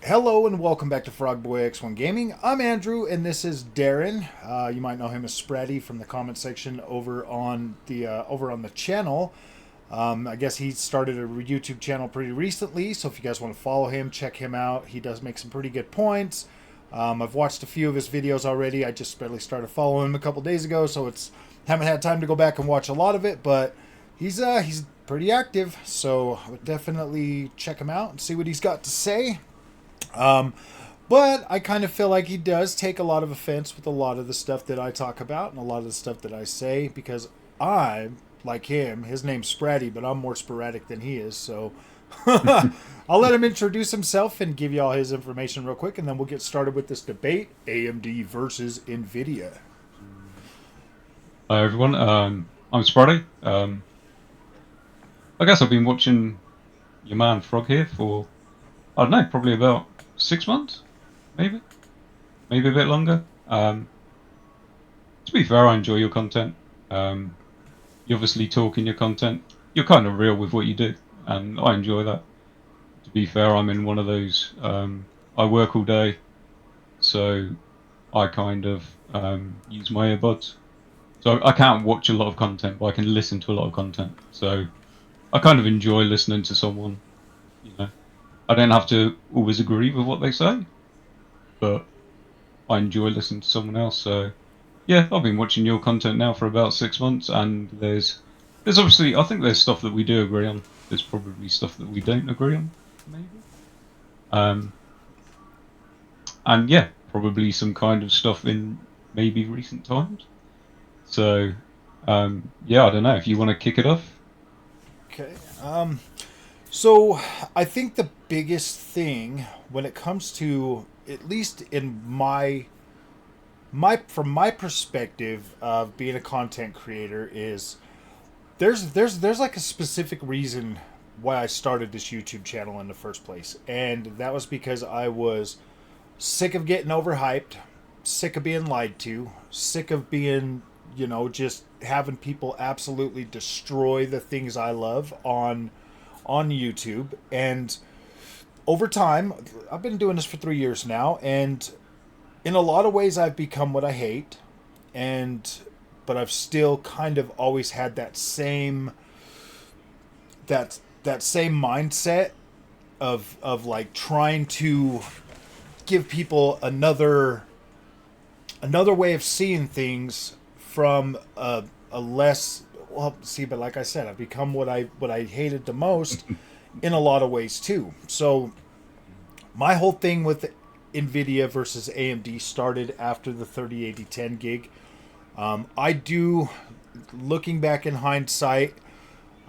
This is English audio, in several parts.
Hello and welcome back to Frogboy X1 Gaming. I'm Andrew and this is Darren. You might know him as Spratty from the comment section over on the channel. I guess he started a YouTube channel pretty recently, so if you guys want to follow him, check him out. He does make some pretty good points. I've watched a few of his videos already. I just barely started following him a couple days ago, so haven't had time to go back and watch a lot of it, but he's pretty active, so I would definitely check him out and see what he's got to say. But I kind of feel like he does take a lot of offense with a lot of the stuff that I talk about and a lot of the stuff that I say, because I'm like him. His name's Spratty, but I'm more sporadic than he is. So I'll let him introduce himself and give you all his information real quick, and then we'll get started with this debate: AMD versus Nvidia. Hi everyone, I'm Spratty. I guess I've been watching your man Frog here for, I don't know, probably about 6 months, maybe a bit longer. To be fair, I enjoy your content. You obviously talk in your content. You're kind of real with what you do, and I enjoy that. To be fair, I'm in one of those, I work all day, so I kind of use my earbuds. So I can't watch a lot of content, but I can listen to a lot of content. So I kind of enjoy listening to someone, you know. I don't have to always agree with what they say, but I enjoy listening to someone else. So yeah, I've been watching your content now for about 6 months, and there's obviously, I think there's stuff that we do agree on. There's probably stuff that we don't agree on, maybe. Um, and yeah, probably some kind of stuff in maybe recent times. So yeah, I don't know if you want to kick it off. Okay. So I think the biggest thing when it comes to, at least in my from my perspective of being a content creator, is there's like a specific reason why I started this YouTube channel in the first place. And that was because I was sick of getting overhyped, sick of being lied to, sick of being, just having people absolutely destroy the things I love on YouTube. And over time, I've been doing this for 3 years now, and in a lot of ways I've become what I hate, and but I've still kind of always had that same mindset of like trying to give people another way of seeing things from a less, well, see, but like I said, I've become what I hated the most in a lot of ways too. So my whole thing with Nvidia versus AMD started after the 3080 gig. I do, looking back in hindsight,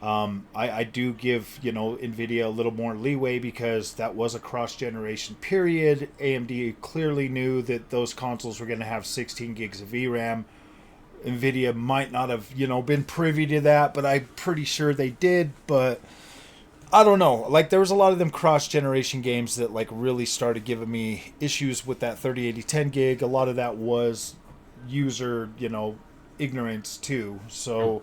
I do give Nvidia a little more leeway because that was a cross generation period. AMD clearly knew that those consoles were going to have 16 gigs of VRAM. Nvidia might not have been privy to that, but I'm pretty sure they did. But I don't know. Like, there was a lot of them cross generation games that like really started giving me issues with that 3080 gig. A lot of that was user ignorance too. So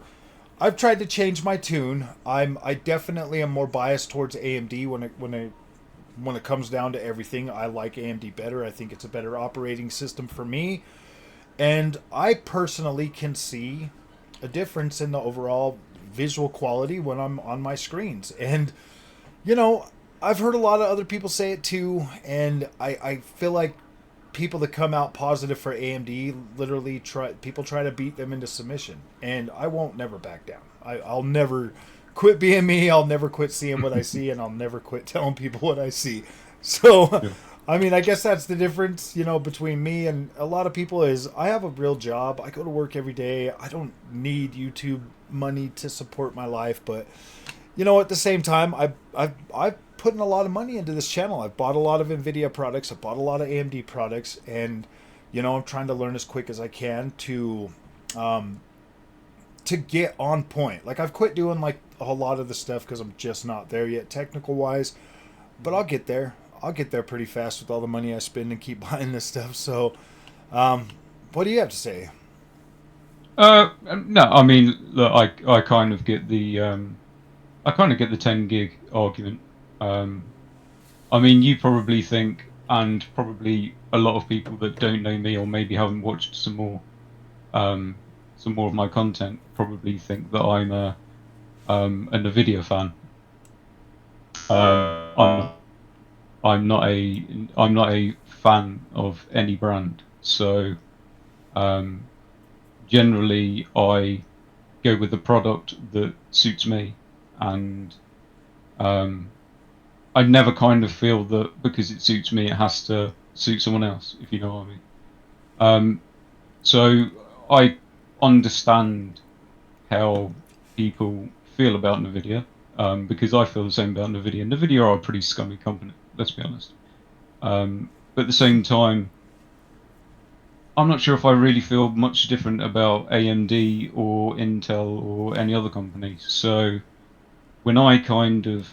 I've tried to change my tune. I definitely am more biased towards AMD when it comes down to everything. I like AMD better. I think it's a better operating system for me, and I personally can see a difference in the overall visual quality when I'm on my screens. And you know, I've heard a lot of other people say it too, and I feel like people that come out positive for AMD literally try to beat them into submission, and I won't never back down. I'll never quit being me. I'll never quit seeing what I see, and I'll never quit telling people what I see. So, Yeah. I mean, I guess that's the difference, between me and a lot of people is I have a real job. I go to work every day. I don't need YouTube money to support my life, but at the same time, I've put in a lot of money into this channel. I've bought a lot of Nvidia products. I've bought a lot of AMD products, and I'm trying to learn as quick as I can to get on point. Like, I've quit doing like a whole lot of the stuff because I'm just not there yet, technical wise. But I'll get there. I'll get there pretty fast with all the money I spend and keep buying this stuff. So, what do you have to say? No, I mean, look, I kind of get the 10 gig argument. Um, I mean, you probably think, and probably a lot of people that don't know me or maybe haven't watched um, some more of my content, probably think that I'm a Nvidia fan. I'm I'm not a fan of any brand. So um, generally, I go with the product that suits me, and um, I never kind of feel that because it suits me, it has to suit someone else. If you know what I mean. Um, so I understand how people feel about Nvidia, because I feel the same about Nvidia. Nvidia are a pretty scummy company, let's be honest. But at the same time, I'm not sure if I really feel much different about AMD or Intel or any other company. So when I kind of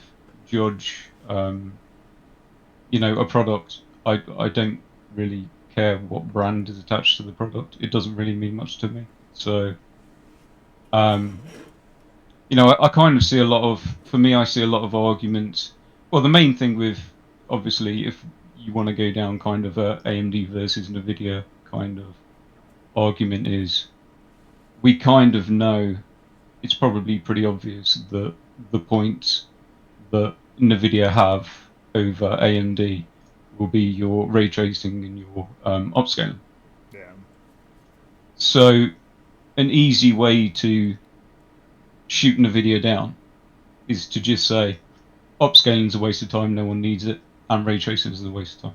judge, a product, I don't really care what brand is attached to the product. It doesn't really mean much to me. So um, I kind of see a lot of, for me, I see a lot of arguments. Well, the main thing with, obviously, if you want to go down kind of a AMD versus Nvidia kind of argument is, we kind of know it's probably pretty obvious that the points that Nvidia have over AMD will be your ray tracing and your upscaling. Yeah. So an easy way to shoot Nvidia down is to just say upscaling is a waste of time, no one needs it, and ray tracing is a waste of time.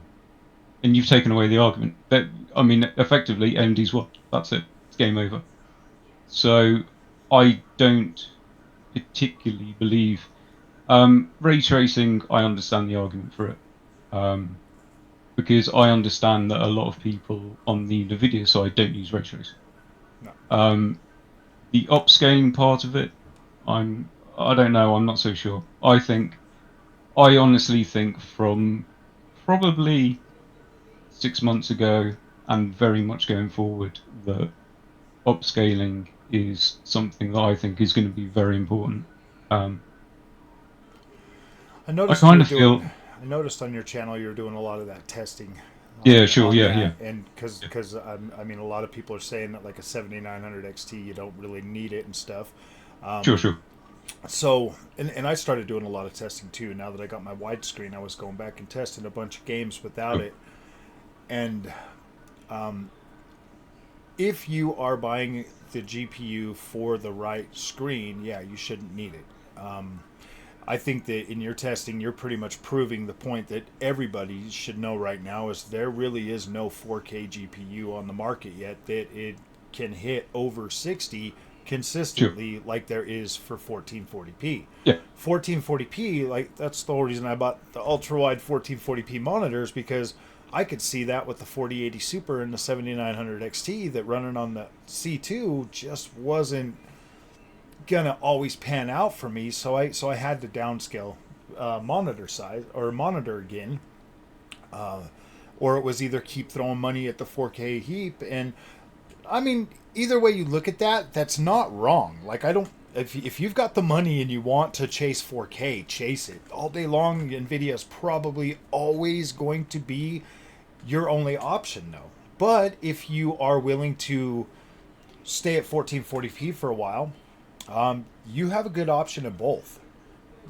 And you've taken away the argument. That, I mean, effectively, AMD's won. That's it. It's game over. So I don't particularly believe ray tracing. I understand the argument for it, because I understand that a lot of people on the Nvidia side don't use ray tracing. No. The upscaling part of it, I don't know. I'm not so sure. I honestly think from probably 6 months ago and very much going forward that upscaling is something that I think is going to be very important. Um, I I noticed you kind were of doing. feel, I noticed on your channel you were doing a lot of that testing yeah, on sure, yeah, that, yeah, and yeah, because I mean a lot of people are saying that like a 7900 XT you don't really need it and stuff. sure, Um, sure, so and I started doing a lot of testing too. Now that I got my widescreen, I was going back and testing a bunch of games without sure, it. And um, if you are buying the GPU for the right screen, yeah, you shouldn't need it. I think that in your testing, you're pretty much proving the point that everybody should know right now is there really is no 4K GPU on the market yet that it can hit over 60 sure, consistently like there is for 1440p. yeah, 1440p, like that's the whole reason I bought the ultra wide 1440p monitors because I could see that with the 4080 Super and the 7900 XT that running on the C2 just wasn't gonna always pan out for me. So I had to downscale monitor size or monitor again, or it was either keep throwing money at the 4K heap. And I mean, either way you look at that, that's not wrong. Like I don't. If you've got the money and you want to chase 4K, chase it all day long. Nvidia is probably always going to be your only option, though. But if you are willing to stay at 1440p for a while, you have a good option of both.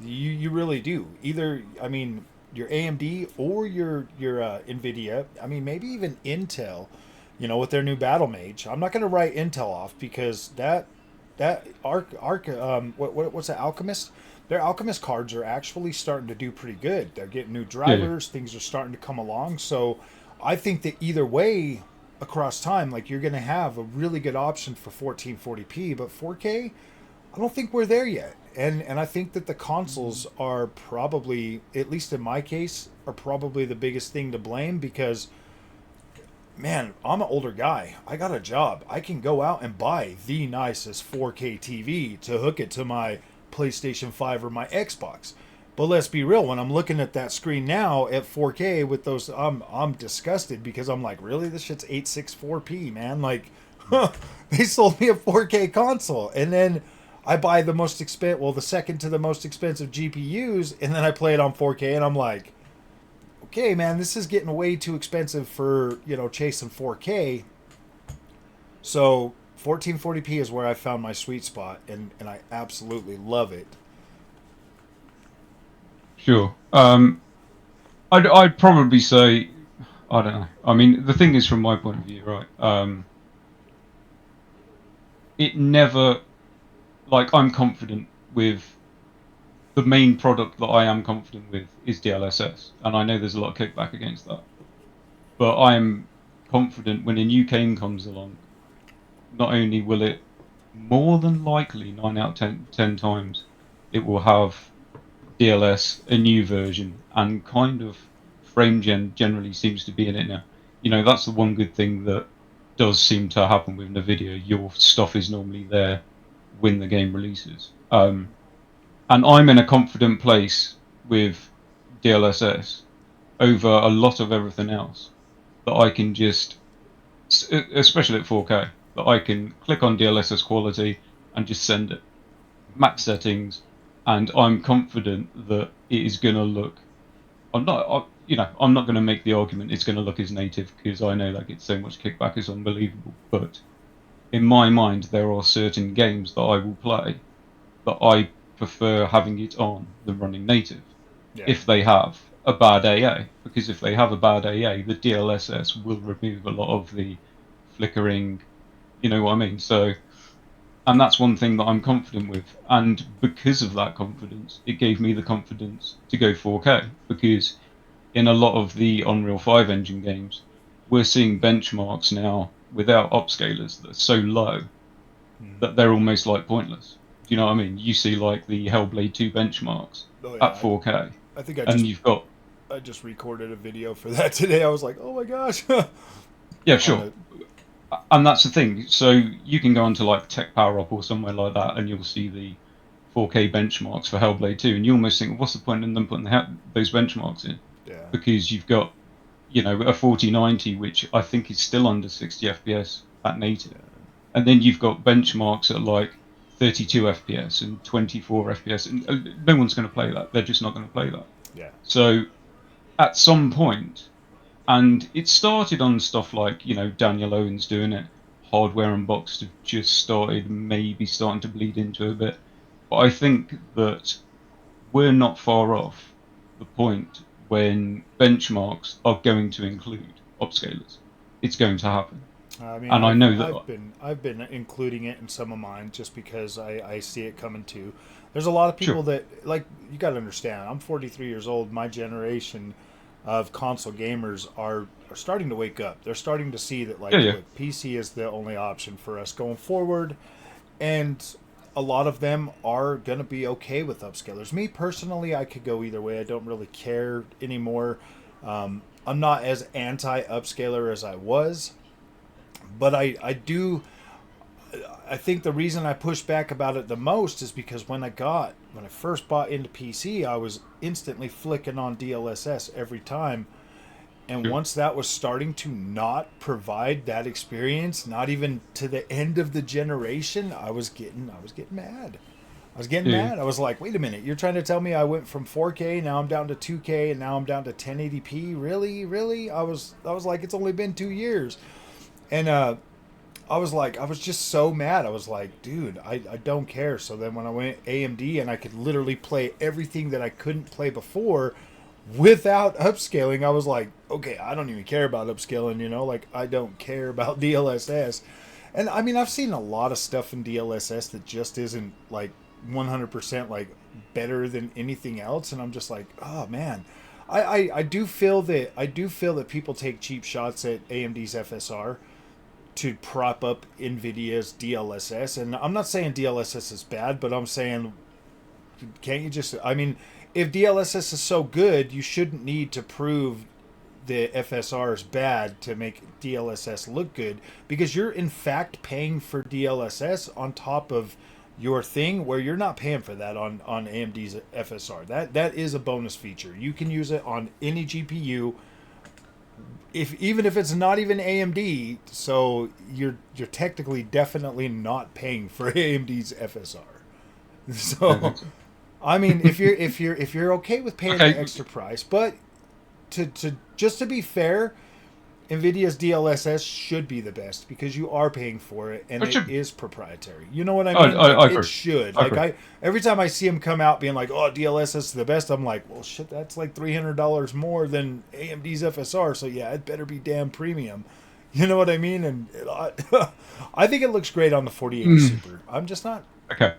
You really do. Either I mean your AMD or your Nvidia. I mean maybe even Intel. You know with their new Battle Mage. I'm not going to write Intel off because that Arc what's that Alchemist? Their Alchemist cards are actually starting to do pretty good. They're getting new yeah, yeah. drivers. Things are starting to come along. So I think that either way across time, like you're going to have a really good option for 1440p, but 4K I don't think we're there yet. And I think that the consoles are probably, at least in my case, are probably the biggest thing to blame because man, I'm an older guy. I got a job. I can go out and buy the nicest 4K TV to hook it to my PlayStation 5 or my Xbox. But let's be real, when I'm looking at that screen now at 4K with those I'm disgusted because I'm like, really? This shit's 864p, man. Like they sold me a 4K console and then I buy the most expensive, well, the second to the most expensive GPUs, and then I play it on 4K, and I'm like, okay, man, this is getting way too expensive for, chasing 4K. So 1440p is where I found my sweet spot, and I absolutely love it. Sure. I'd probably say, I don't know. I mean, the thing is, from my point of view, right? It never, like, I'm confident with the main product that I am confident with is DLSS, and I know there's a lot of kickback against that. But I am confident when a new game comes along, not only will it more than likely 9 out of 10 times, it will have DLS, a new version, and kind of frame gen generally seems to be in it now. That's the one good thing that does seem to happen with Nvidia. Your stuff is normally there when the game releases. And I'm in a confident place with DLSS over a lot of everything else that I can just, especially at 4K, that I can click on DLSS quality and just send it max settings, and I'm confident that it is going to look. I'm not going to make the argument it's going to look as native because I know that gets so much kickback is unbelievable. But in my mind, there are certain games that I will play that I prefer having it on than running native. Yeah. If they have a bad AA, because if they have a bad AA, the DLSS will remove a lot of the flickering. You know what I mean? So, and that's one thing that I'm confident with. And because of that confidence, it gave me the confidence to go 4K. Because in a lot of the Unreal 5 engine games, we're seeing benchmarks now without upscalers that are so low that they're almost like pointless. Do you know what I mean? You see like the Hellblade 2 benchmarks Oh at yeah, 4K, I think I and just you've got, I just recorded a video for that today. I was like, oh my gosh. yeah, On sure. it. And that's the thing. So you can go onto like Tech Power Up or somewhere like that, and you'll see the 4K benchmarks for Hellblade 2, and you almost think, what's the point in them putting those benchmarks in? Yeah. Because you've got, a 4090, which I think is still under 60 FPS at native, and then you've got benchmarks at like 32 FPS and 24 FPS, and no one's going to play that. They're just not going to play that. Yeah. So at some point, and it started on stuff like, Daniel Owens doing it. Hardware Unboxed have just started, maybe starting to bleed into a bit. But I think that we're not far off the point when benchmarks are going to include upscalers. It's going to happen. I mean, And I I've know I've that, been I've been including it in some of mine just because I see it coming too. There's a lot of sure, people that like you got to understand. I'm 43 years old. My generation of console gamers are starting to wake up. They're starting to see that yeah, like yeah, look, PC is the only option for us going forward, and a lot of them are gonna be okay with upscalers. Me personally, I could go either way. I don't really care anymore. I'm not as anti upscaler as I was, but I do. I think the reason I push back about it the most is because when I first bought into PC, I was instantly flicking on DLSS every time, and sure, once that was starting to not provide that experience, not even to the end of the generation, I was getting mad. I was getting yeah, mad. I was like, wait a minute, you're trying to tell me I went from 4K, now I'm down to 2K, and now I'm down to 1080p? Really, really? I was like, it's only been 2 years, and I was just so mad. I was like, dude, I don't care. So then when I went AMD and I could literally play everything that I couldn't play before without upscaling, I was like, okay, I don't even care about upscaling, like I don't care about DLSS. And I mean, I've seen a lot of stuff in DLSS that just isn't like 100% like better than anything else. And I'm just like, oh man. I do feel that people take cheap shots at AMD's FSR to prop up Nvidia's DLSS. And I'm not saying DLSS is bad, but I'm saying, can't you just? I mean, if DLSS is so good, you shouldn't need to prove the FSR is bad to make DLSS look good, because you're in fact paying for DLSS on top of your thing, where you're not paying for that on AMD's FSR. That is a bonus feature. You can use it on any GPU, even if it's not even AMD. So you're technically definitely not paying for AMD's FSR. I don't think So so. I mean, if you're okay with paying the Okay, extra price, but just to be fair, Nvidia's DLSS should be the best because you are paying for it and It it should. is proprietary. You know what I I, mean? I, Like I it agree. should. I Like agree. I every time I see them come out being like, "Oh, DLSS is the best," I'm like, "Well, shit, that's like $300 more than AMD's FSR, so yeah, it better be damn premium." You know what I mean? And I think it looks great on the 4080 Mm, Super. I'm just not. okay.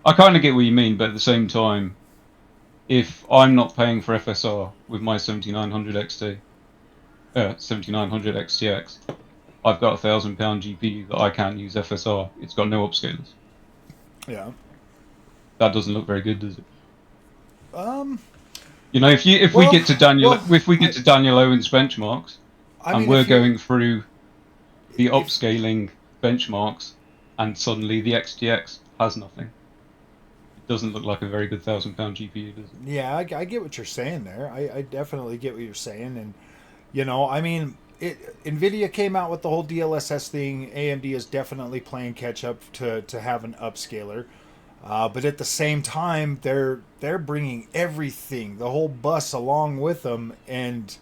I kind of get what you mean, but at the same time, if I'm not paying for FSR with my 7900 XT, 7900 XTX, I've got £1,000 GPU that I can't use FSR. It's got no upscalers. Yeah. That doesn't look very good, does it? Um. You know, if we Well. get to Daniel Well. if we get to Daniel Owen's benchmarks I and mean, we're if you're going through the if upscaling benchmarks and suddenly the XTX has nothing, it doesn't look like a very good £1,000 GPU, does it? yeah, I get what you're saying there. I definitely get what you're saying, and I mean, Nvidia came out with the whole DLSS thing. AMD is definitely playing catch up to have an upscaler, but at the same time, they're bringing everything, the whole bus, along with them, and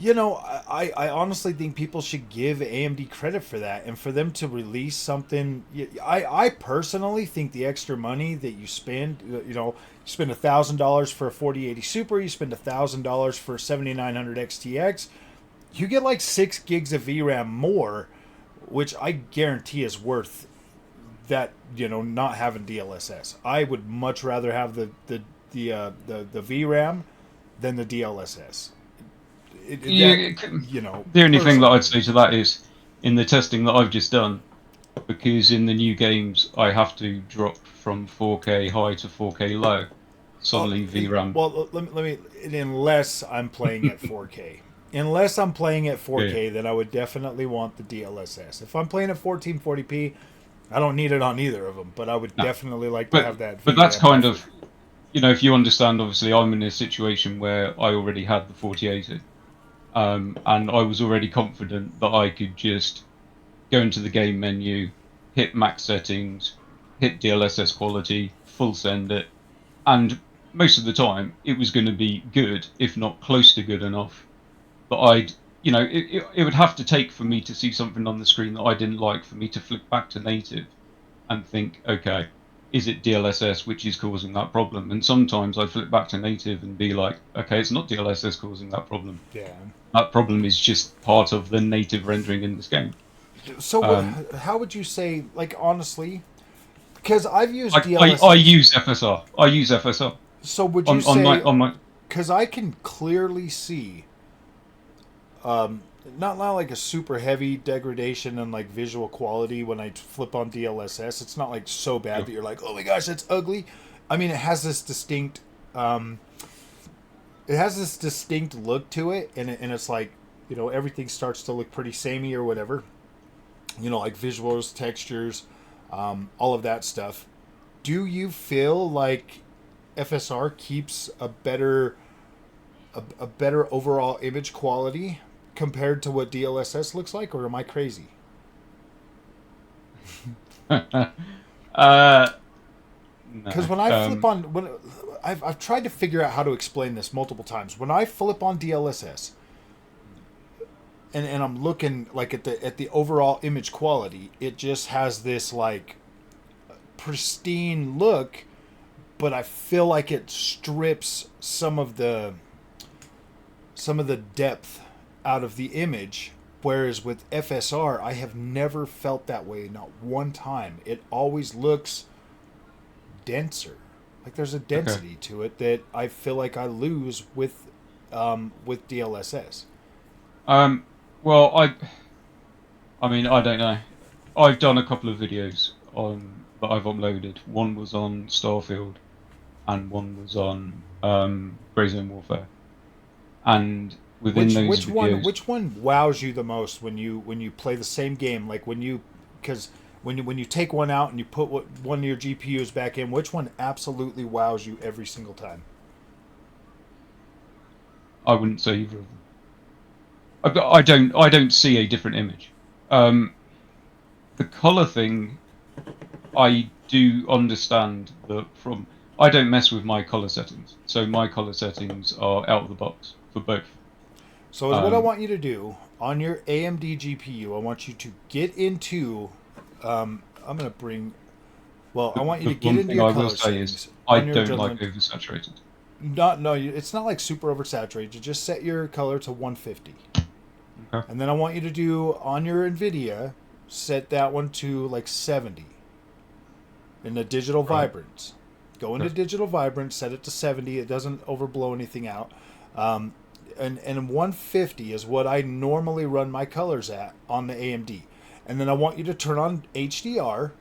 I honestly think people should give AMD credit for that and for them to release something. I personally think the extra money that you spend, you spend $1,000 for a 4080 Super, you spend $1,000 for a 7900 XTX, you get like 6 gigs of VRAM more, which I guarantee is worth that. Not having DLSS, I would much rather have the VRAM than the DLSS. That Yeah, the only thing that personally. I'd say to that is in the testing that I've just done, because in the new games I have to drop from 4K high to 4K low. Oh, Suddenly VRAM. well, let me. Unless I'm playing at 4K, unless I'm playing at Yeah. 4K, then I would definitely want the DLSS. If I'm playing at 1440p, I don't need it on either of them, but I would No. definitely like to But have that but that's VRAM kind buffer. of, if you understand, obviously I'm in a situation where I already had the 4080, and I was already confident that I could just go into the game menu, hit max settings, hit DLSS quality, full send it, and most of the time it was going to be good, if not close to good enough. But it would have to take for me to see something on the screen that I didn't like for me to flick back to native and think, okay, is it DLSS which is causing that problem? And sometimes I flip back to native and be like, okay, it's not DLSS causing that problem. Yeah. That problem is just part of the native rendering in this game. So, Um, how would you say, like, honestly? Because I've used I DLSS. use FSR. I use FSR So, would you on my say? on my. Because I can clearly see, um, not like a super heavy degradation and like visual quality when I flip on DLSS. It's not like so bad that you're like, oh my gosh, that's ugly. I mean, um, it has this distinct look to it, and it's like, everything starts to look pretty samey or whatever. Like visuals, textures, all of that stuff. Do you feel like FSR keeps a better overall image quality compared to what DLSS looks like, or am I crazy? uh, Because no. when I flip on when I've tried to figure out how to explain this multiple times. When I flip on DLSS and I'm looking like at the overall image quality, it just has this like pristine look, but I feel like it strips some of the depth out of the image. Whereas with FSR, I have never felt that way, not one time. It always looks denser. Like there's a Okay. density to it that I feel like I lose with DLSS. Um. Well, I mean, I don't know. I've done a couple of videos on that I've uploaded. One was on Starfield, and one was on Grey Zone Warfare. And within Which those which one videos, which one wows you the most when you play the same game? Like because when you take one out and you put one of your GPUs back in, which one absolutely wows you every single time? I wouldn't say either of them. I don't see a different image. Um, the color thing, I do understand that from. I don't mess with my color settings, so my color settings are out of the box. for both. So what I want you to do on your AMD GPU, I want you to get into. I'm gonna bring. Well, I want you The to get one into thing your I will color say settings is I on your don't like adjustment. oversaturated. No, it's not like super oversaturated. Just set your color to 150. Okay. And then I want you to do on your Nvidia, set that one to like 70 in the digital Right. vibrance. Go into Okay. digital vibrance, set it to 70. It doesn't overblow anything out. Um, and 150 is what I normally run my colors at on the AMD. And then I want you to turn on HDR,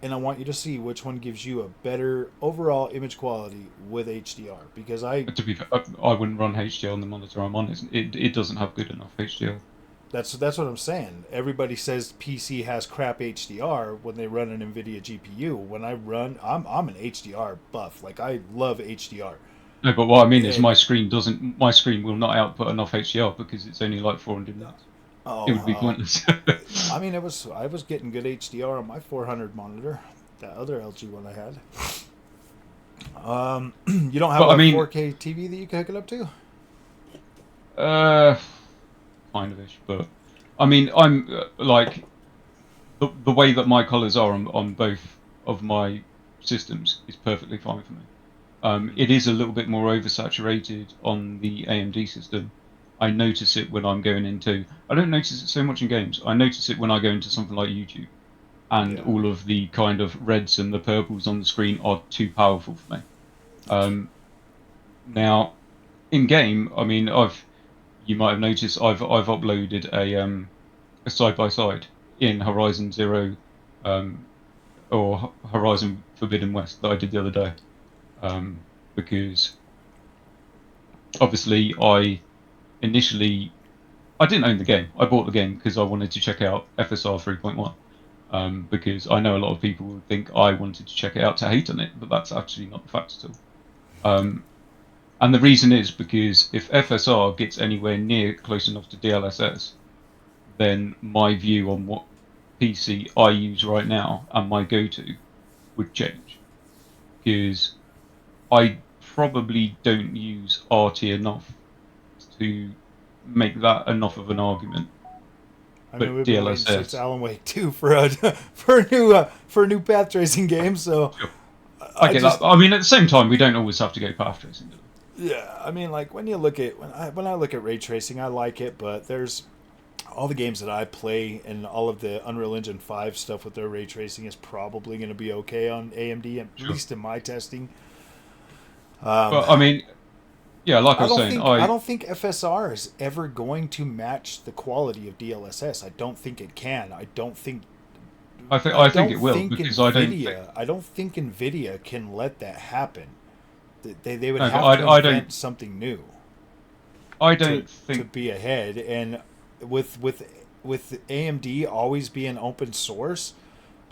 and I want you to see which one gives you a better overall image quality with HDR. Because To be fair, I wouldn't run HDR on the monitor I'm on. It doesn't have good enough HDR. that's what I'm saying. Everybody says PC has crap HDR when they run an Nvidia GPU. When I run, I'm an HDR buff. Like I love HDR. No, but what I mean is And my screen doesn't. My screen will not output enough HDR because it's only like 400 nits. It would be oh, pointless. I mean, I was getting good HDR on my 400 monitor, that other LG one I had. You don't have But I a mean, 4K TV that you can hook it up to? uh, kind of ish. But I mean, I'm like the way that my colors are on both of my systems is perfectly fine for me. It is a little bit more oversaturated on the AMD system. I notice it when I'm going into. I don't notice it so much in games. I notice it when I go into something like YouTube, and Yeah. all of the kind of reds and the purples on the screen are too powerful for me. Um, Now, in game, I mean, you might have noticed I've uploaded a side by side in Horizon Zero, um, or Horizon Forbidden West that I did the other day, because obviously initially I didn't own the game. I bought the game because I wanted to check out FSR 3.1. Because I know a lot of people would think I wanted to check it out to hate on it, but that's actually not the fact at all. And the reason is because if FSR gets anywhere near close enough to DLSS, then my view on what PC I use right now and my go-to would change. Because I probably don't use RT enough to make that enough of an argument. I mean, But we've been waiting since DLSS, Alan Wake 2 for a for a new path tracing game. So sure, I I get that. just I mean, at the same time, we don't always have to go path tracing, do yeah. I mean, like when you look at when I look at ray tracing, I like it, but there's all the games that I play and all of the Unreal Engine 5 stuff with their ray tracing is probably going to be okay on AMD, at we? Sure. least in my testing. But I mean, yeah, like I was saying, I don't think FSR is ever going to match the quality of DLSS. I don't think it can. I think it will because I don't think. I don't think Nvidia can let that happen. They would No, but have to I don't. invent something new I to don't think. be ahead. And with AMD always being open source,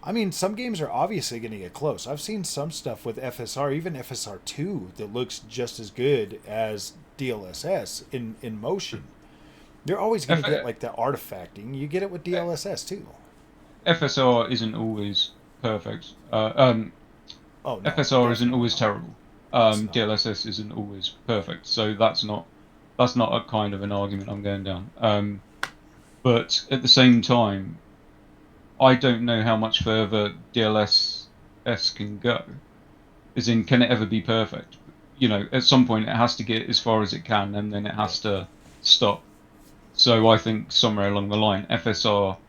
I mean, some games are obviously going to get close. I've seen some stuff with FSR, even FSR 2, that looks just as good as DLSS in motion. You're always going F, to get like the artifacting. You get it with DLSS too. FSR isn't always perfect. Oh no, FSR isn't definitely always not. terrible. It's not. DLSS isn't always perfect. So that's not a kind of an argument I'm going down. But at the same time, I don't know how much further DLSS can go. As in, can it ever be perfect? You know, at some point it has to get as far as it can, and then it Yeah. has to stop. So I think somewhere along the line, FSR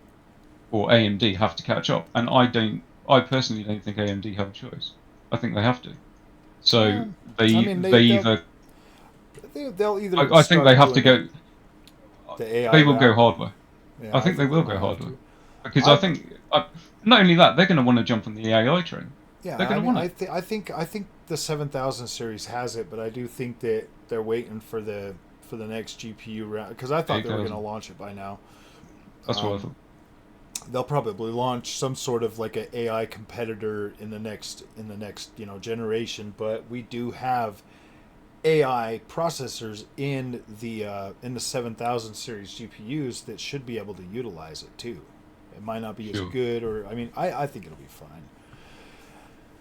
or AMD have to catch up, and I personally don't think AMD have a choice. I think they have to. So I mean, they either they'll either I think they start have to doing go. the AI They will go route. hardware. I Yeah, I think they think they will go might have hardware to. because I I think not only that they're going to want to jump on the AI train. Yeah, They're I going to mean, want it. I think the 7000 series has it, but I do think that they're waiting for the next GPU round because I thought they were going to 8000. launch it by now. That's what I Um, thought. they'll probably launch some sort of like a AI competitor in the next generation, but we do have AI processors in the 7000 series GPUs that should be able to utilize it too. It might not be as Sure. good, or I mean, I think it'll be fine.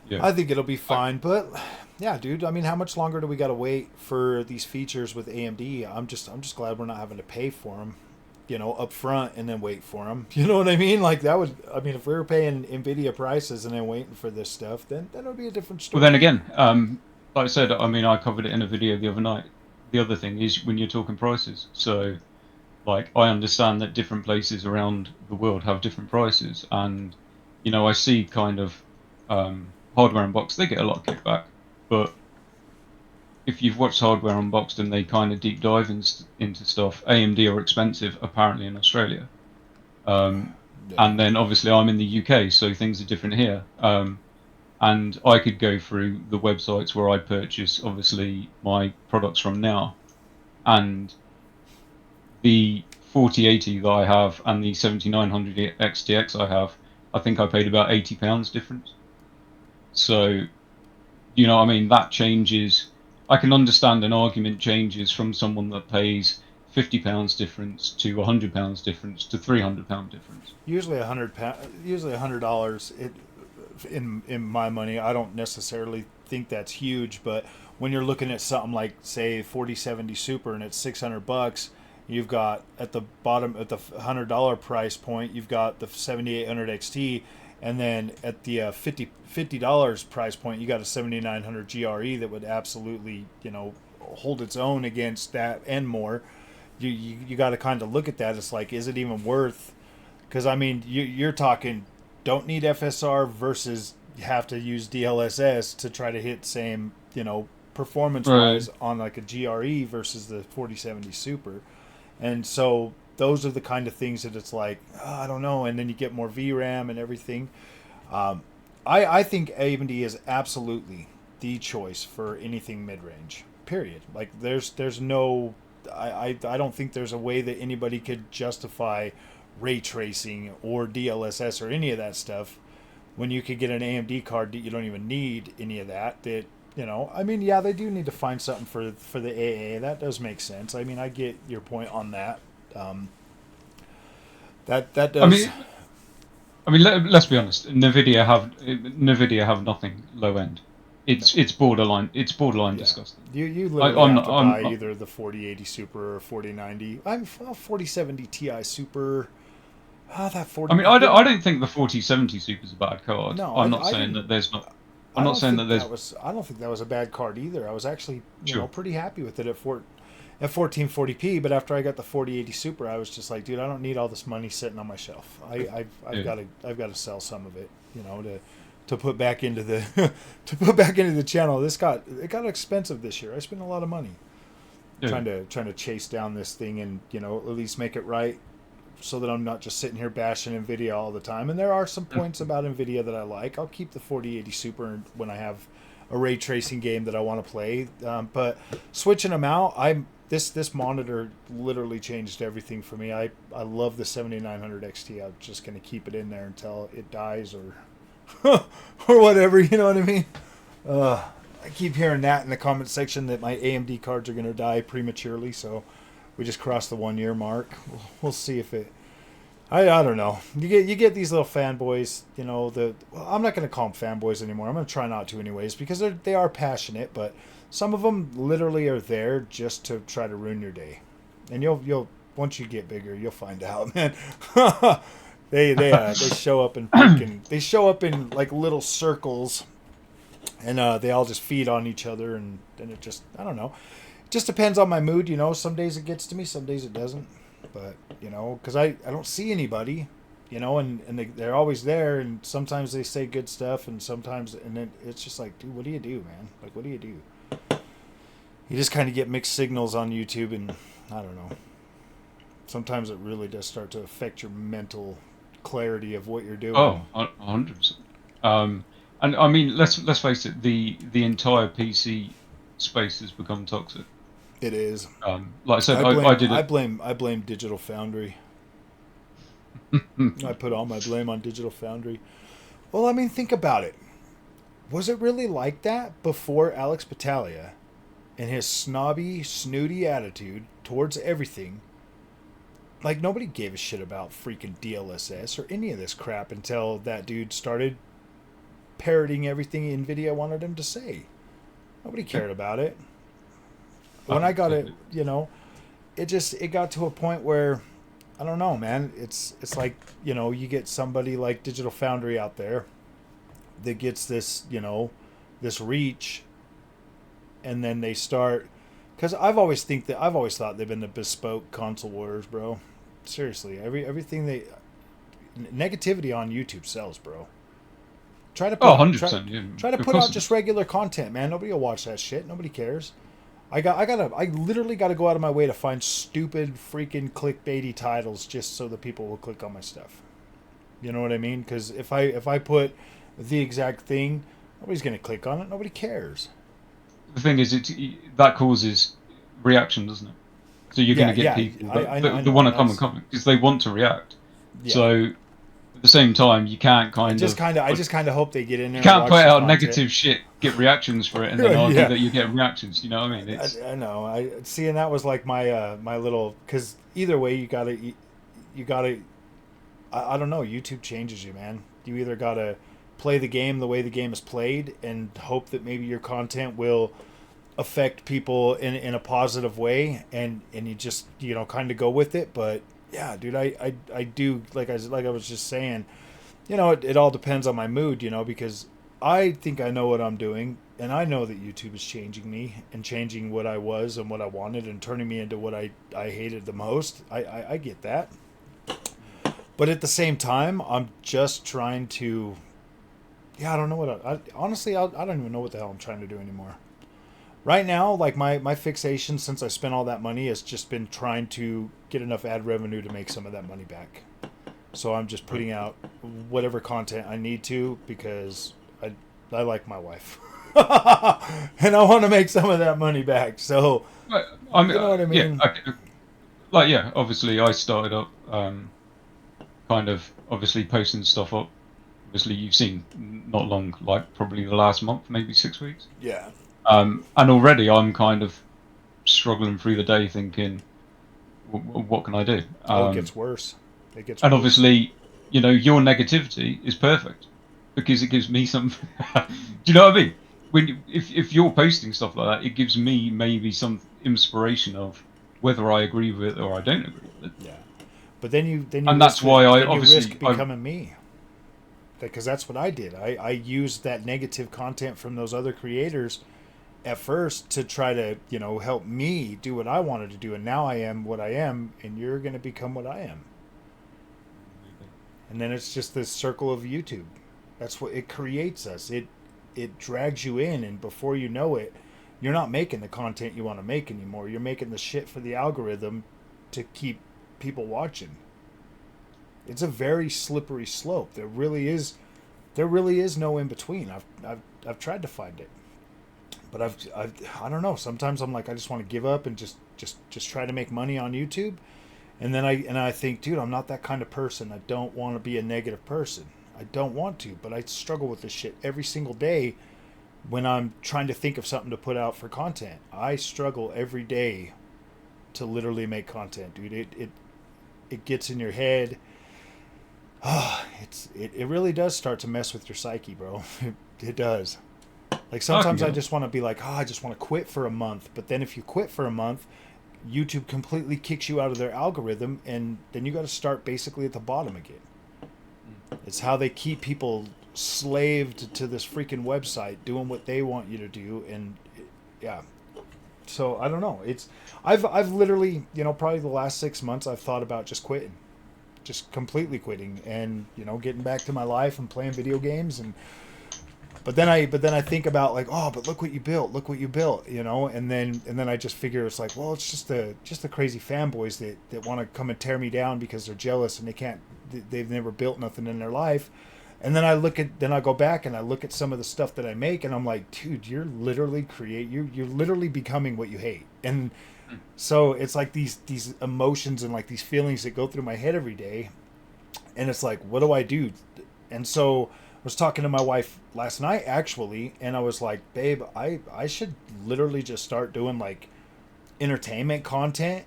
Yeah. I think it'll be fine, but yeah, dude. I mean, how much longer do we got to wait for these features with AMD? I'm just glad we're not having to pay for them, up front and then wait for them. You know what I mean? Like that would. I mean, if we were paying Nvidia prices and then waiting for this stuff, then it would be a different Well, then story. again, like I said, I mean, I covered it in a video the other night. The other thing is when you're talking prices. So, like, I understand that different places around the world have different prices, and I see kind of hardware unboxed, they get a lot of kickback. But if you've watched hardware unboxed and they kind of deep dive into stuff, AMD are expensive apparently in Australia. Um, Yeah. and then obviously I'm in the UK, so things are different here. And I could go through the websites where I purchase obviously my products from now, and the 4080 that I have and the 7900 XTX I have, I think I paid about £80 difference. So, what I mean? That changes. I can understand an argument changes from someone that pays £50 difference to £100 difference to £300 difference. Usually usually $100. It in my money, I don't necessarily think that's huge, but when you're looking at something like say 4070 Super and it's $600, you've got at the bottom at the $100 price point, you've got the 7800 XT, and then at the $50 price point, you got a 7900 GRE that would absolutely hold its own against that and more. You got to kind of look at that. It's like, is it even worth? Because I mean, you're talking don't need FSR versus have to use DLSS to try to hit same performance Right. wise on like a GRE versus the 4070 Super, and so those are the kind of things that it's like, I don't know, and then you get more VRAM and everything. I think AMD is absolutely the choice for anything mid range. Period. Like there's no I don't think there's a way that anybody could justify ray tracing or DLSS or any of that stuff when you could get an AMD card that you don't even need any of that. I mean, yeah, they do need to find something for the AA. That does make sense. I mean, I get your point on that. That I does. mean, let's be honest. Nvidia have nothing low end. No. It's borderline. It's borderline Yeah. disgusting. You I, literally I'm have not. to I'm buy not either the 4080 Super or 4090. I'm 4070 Ti Super. Ah, that I 40. mean, I don't think the 4070 Super is a bad card. No, I'm not I saying didn't. that there's not. I'm not saying that there's. I don't think that was a bad card either. I was actually Sure. pretty happy with it at 1440p. But after I got the 4080 Super, I was just like, dude, I don't need all this money sitting on my shelf. I've Yeah. got to sell some of it, to put back into the to put back into the channel. It got expensive this year. I spent a lot of money Yeah. trying to chase down this thing and at least make it right, so that I'm not just sitting here bashing Nvidia all the time. And there are some points about Nvidia that I like. I'll keep the 4080 Super when I have a ray tracing game that I want to play. But switching them out, this monitor literally changed everything for me. I love the 7900 XT. I'm just gonna keep it in there until it dies or or whatever. You know what I mean? I keep hearing that in the comment section that my AMD cards are gonna die prematurely. So we just crossed the 1 year mark. We'll see if it. I don't know. You get these little fanboys. I'm not going to call them fanboys anymore. I'm going to try not to anyways because they are passionate, but some of them literally are there just to try to ruin your day. And you'll once you get bigger, you'll find out, man. They show up in they show up in like little circles, and they all just feed on each other, and it just, I don't know. Just depends on my mood. Some days it gets to me, some days it doesn't. But because I don't see anybody, and they're always there, and sometimes they say good stuff, and sometimes, and then it's just like, dude, what do you do, man? Like, what do you do? You just kind of get mixed signals on YouTube, and I don't know. Sometimes it really does start to affect your mental clarity of what you're doing. Oh, 100%. And I mean, let's face it. The entire PC space has become toxic. It is. Like I said, I did it. I blame Digital Foundry. I put all my blame on Digital Foundry. Well, I mean, think about it. Was it really like that before Alex Battaglia and his snobby, snooty attitude towards everything? Like, nobody gave a shit about freaking DLSS or any of this crap until that dude started parroting everything Nvidia wanted him to say. Nobody cared about it. When I got it, you know, it got to a point where I don't know, man. It's like, you know, you get somebody like Digital Foundry out there that gets this, you know, this reach, and then they start, because I've always thought they've been the bespoke console wars, bro. Seriously, everything they negativity on YouTube sells, bro. Try to put 100%. Yeah, try to put out just regular content, man. Nobody will watch that shit. Nobody cares. I literally got to go out of my way to find stupid freaking clickbaity titles just so that people will click on my stuff. You know what I mean? Because if I put the exact thing, nobody's gonna click on it. Nobody cares. The thing is, that causes reaction, doesn't it? So you're going to get people that want to come and comment because they want to react. Yeah. So at the same time, you can't I just kind of hope they get in there. You can't put out negative shit, get reactions for it, and then argue that you're getting reactions. You know what I mean? I know. I see, and that was like my my little, because either way, you gotta. I don't know. YouTube changes you, man. You either gotta play the game the way the game is played and hope that maybe your content will affect people in a positive way, and you just, you know, kind of go with it. But yeah, dude, I do, like I was just saying, you know, it all depends on my mood, you know, because I think I know what I'm doing, and I know that YouTube is changing me and changing what I was and what I wanted and turning me into what I hated the most. I get that. But at the same time, I'm just trying to, yeah, I don't know what honestly, I don't even know what the hell I'm trying to do anymore. Right now, like my fixation since I spent all that money has just been trying to get enough ad revenue to make some of that money back. So I'm just putting out whatever content I need to, because I like my wife. And I want to make some of that money back. So, I mean, you know what I mean? Yeah, obviously I started up kind of obviously posting stuff up. Obviously you've seen not long, like probably the last month, maybe 6 weeks. Yeah. And already I'm kind of struggling through the day thinking, what can I do? It gets worse. And obviously, you know, your negativity is perfect because it gives me some. Do you know what I mean? If you're posting stuff like that, it gives me maybe some inspiration of whether I agree with it or I don't agree with it. Yeah, but then you and that's why I obviously risk becoming me. Because that's what I did. I used that negative content from those other creators at first to try to, you know, help me do what I wanted to do, and now I am what I am, and you're going to become what I am. And then it's just this circle of YouTube. That's what it creates us. It drags you in, and before you know it, you're not making the content you want to make anymore. You're making the shit for the algorithm to keep people watching. It's a very slippery slope. There really is no in between. I've tried to find it, but I don't know. Sometimes I'm like, I just want to give up and just try to make money on YouTube. And then I think, dude, I'm not that kind of person. I don't want to be a negative person. I don't want to, but I struggle with this shit every single day when I'm trying to think of something to put out for content. I struggle every day to literally make content, dude. It gets in your head. It really does start to mess with your psyche, bro. It does. Like sometimes I just want to be like, I just want to quit for a month. But then if you quit for a month, YouTube completely kicks you out of their algorithm, and then you got to start basically at the bottom again. It's how they keep people slaved to this freaking website, doing what they want you to do, and yeah. So I don't know. I've literally, you know, probably the last 6 months I've thought about just quitting, just completely quitting, and, you know, getting back to my life and playing video games. And but then I think about like, oh, but look what you built, you know, and then I just figure it's like, well, it's just the crazy fanboys that want to come and tear me down because they're jealous and they've never built nothing in their life. And then I go back and I look at some of the stuff that I make, and I'm like, dude, you're literally becoming what you hate. And so it's like these emotions and like these feelings that go through my head every day, and it's like, what do I do? And so I was talking to my wife last night actually, and I was like, babe, I should literally just start doing like entertainment content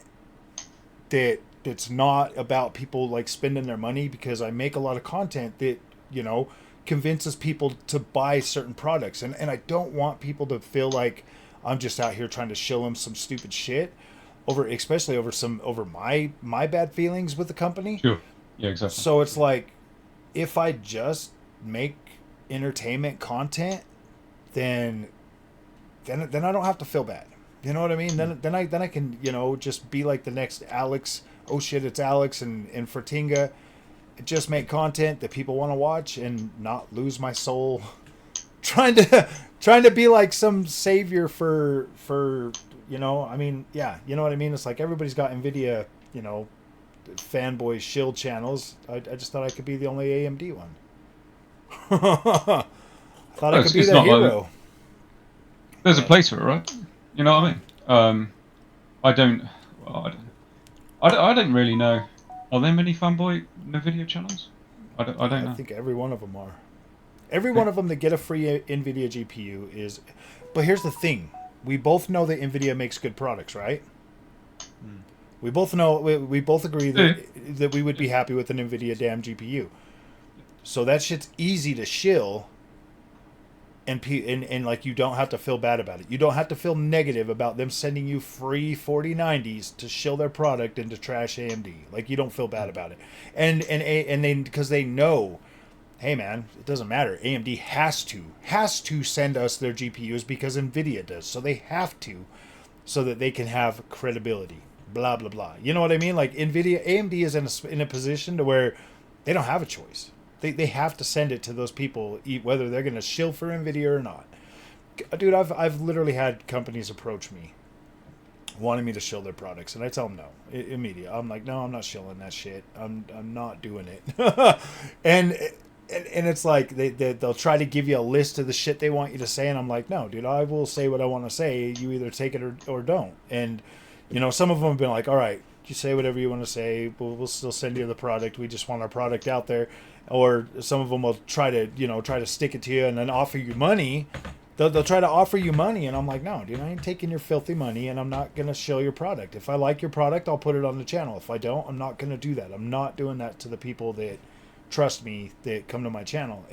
that's not about people like spending their money, because I make a lot of content that, you know, convinces people to buy certain products. And I don't want people to feel like I'm just out here trying to show them some stupid shit over, especially over my bad feelings with the company. Sure. Yeah, exactly. So it's like, if I just make entertainment content, then I don't have to feel bad. You know what I mean? Then I can, just be like the next Alex. Oh shit, it's Alex and Fertinga. Just make content that people want to watch and not lose my soul trying to be like some savior for I mean, yeah, you know what I mean? It's like everybody's got Nvidia, fanboy shield channels. I just thought I could be the only AMD one. I thought I could be the hero. There's a place for it, right? You know what I mean? I don't really know. Are there many fanboy Nvidia channels? I don't know. I think every one of them are. Every one of them that get a free Nvidia GPU is. But here's the thing: we both know that Nvidia makes good products, right? We both know. We both agree that we would be happy with an Nvidia damn GPU. So that shit's easy to shill. And like, you don't have to feel bad about it. You don't have to feel negative about them sending you free 4090s to shill their product and to trash AMD. Like, you don't feel bad about it. And they, because they know, hey man, it doesn't matter. AMD has to send us their GPUs because Nvidia does. So they have to, so that they can have credibility. Blah blah blah. You know what I mean? Like, AMD is in a position to where they don't have a choice. They have to send it to those people, whether they're going to shill for Nvidia or not. Dude, I've literally had companies approach me wanting me to shill their products, and I tell them no immediately. I'm like, no, I'm not shilling that shit. I'm not doing it. and it's like they'll try to give you a list of the shit they want you to say, and I'm like, no, dude, I will say what I want to say. You either take it or don't. And some of them have been like, all right, you say whatever you want to say. We'll still send you the product. We just want our product out there. Or some of them will try to stick it to you and then offer you money. They'll try to offer you money, and I'm like, no, dude, I ain't taking your filthy money, and I'm not gonna shill your product. If I like your product, I'll put it on the channel. If I don't, I'm not gonna do that. I'm not doing that to the people that trust me, that come to my channel.